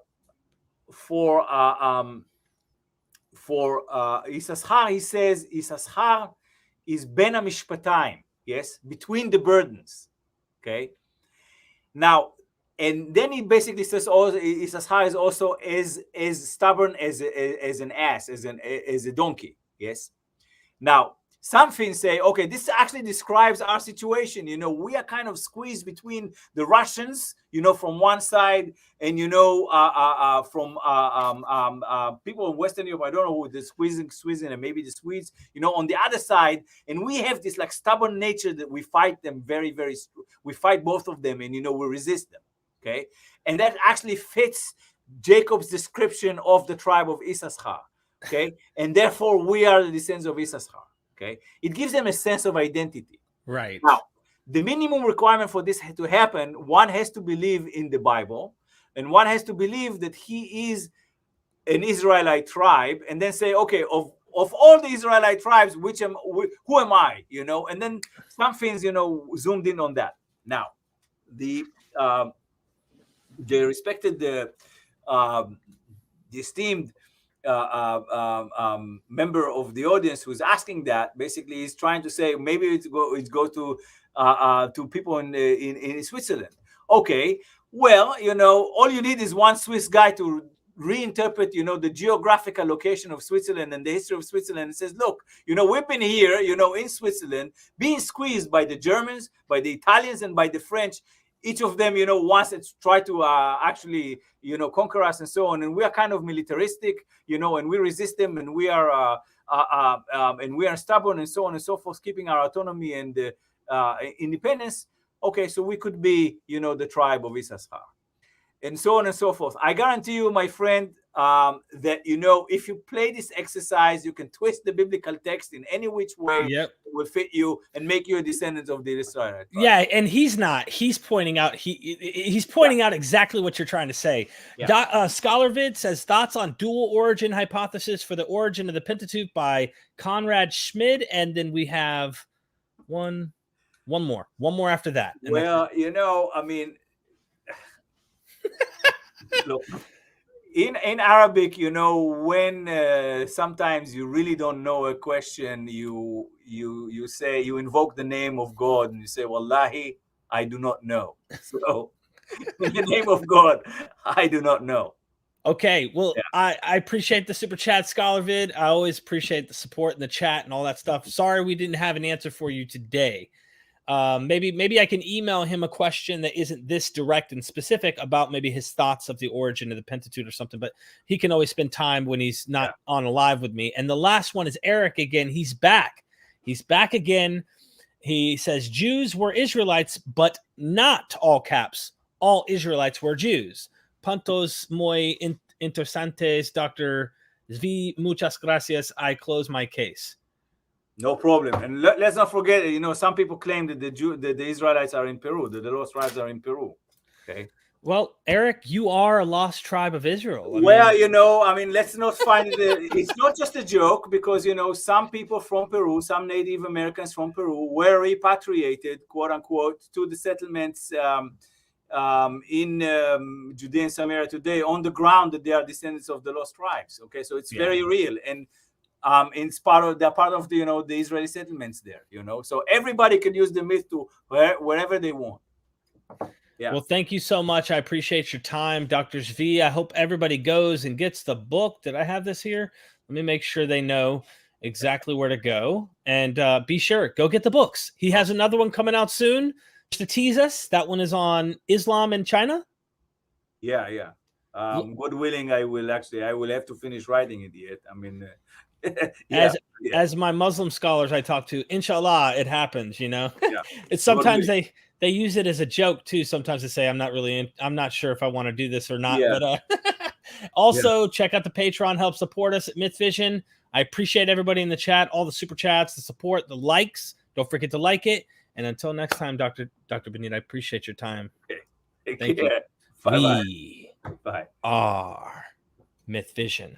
Issachar, he says Issachar is ben hamishpatayim, yes, between the burdens. Okay. Now, and then he basically says also Issachar is also as stubborn as an ass, as a donkey. Yes. Now, some Finns say, okay, this actually describes our situation. We are kind of squeezed between the Russians, from one side, and from people in Western Europe. I don't know who the squeezing, and maybe the Swedes, on the other side, and we have this like stubborn nature that we fight them we fight both of them, and we resist them. Okay, and that actually fits Jacob's description of the tribe of Issachar. Okay, and therefore we are the descendants of Issachar. Okay, it gives them a sense of identity. Right. Now, the minimum requirement for this to happen, one has to believe in the Bible, and one has to believe that he is an Israelite tribe, and then say, okay, of all the Israelite tribes, who am I? And then some Finns, zoomed in on that. Now, the respected the esteemed member of the audience who's asking that basically is trying to say maybe it go to people in Switzerland. Okay, well, all you need is one Swiss guy to reinterpret the geographical location of Switzerland and the history of Switzerland, and says, look, we've been here in Switzerland being squeezed by the Germans, by the Italians, and by the French. Each of them, wants to try to actually, conquer us and so on. And we are kind of militaristic, and we resist them, and we are stubborn and so on and so forth, keeping our autonomy and independence. Okay, so we could be, the tribe of Issachar, and so on and so forth. I guarantee you, my friend, that if you play this exercise, you can twist the biblical text in any which way. Yep. It will fit you and make you a descendant of the Israelite tribe. Yeah, and he's not. He's pointing out he's pointing out exactly what you're trying to say. Yeah. Scholarvid says thoughts on dual origin hypothesis for the origin of the Pentateuch by Conrad Schmid, and then we have one more after that. And Well, I mean, look, in Arabic, when sometimes you really don't know a question, you say, you invoke the name of God, and you say, Wallahi, I do not know. So, in the name of God, I do not know. Okay, well, yeah. I appreciate the super chat, Scholarvid. I always appreciate the support in the chat and all that stuff. Sorry we didn't have an answer for you today. Maybe I can email him a question that isn't this direct and specific about maybe his thoughts of the origin of the Pentateuch or something, but he can always spend time when he's not on a live with me. And the last one is Eric again. He's back. He's back again. He says Jews were Israelites, but not all caps. All Israelites were Jews. Puntos muy interesantes, Dr. Zvi. Muchas gracias. I close my case. No problem. And let's not forget, some people claim that the Israelites are in Peru, that the lost tribes are in Peru. Okay. Well, Eric, you are a lost tribe of Israel. I mean, let's not find it. It's not just a joke, because, some people from Peru, some Native Americans from Peru were repatriated, quote unquote, to the settlements in Judea and Samaria today on the ground that they are descendants of the lost tribes. Okay. So it's very real. And they're part of the Israeli settlements there, so everybody can use the myth to wherever they want. Yeah. Well, thank you so much. I appreciate your time, Dr. Zvi. I hope everybody goes and gets the book. Did I have this here? Let me make sure they know exactly where to go. And be sure, go get the books. He has another one coming out soon to tease us. That one is on Islam in China. Yeah. God willing, I will have to finish writing it yet. I mean, as my Muslim scholars I talk to, inshallah, it happens, Yeah. It's sometimes they use it as a joke too. Sometimes they say, I'm not sure if I want to do this or not. Yeah. But also check out the Patreon, help support us at MythVision. I appreciate everybody in the chat, all the super chats, the support, the likes. Don't forget to like it. And until next time, Dr. Benite, I appreciate your time. Okay. Thank you. We Bye. are MythVision.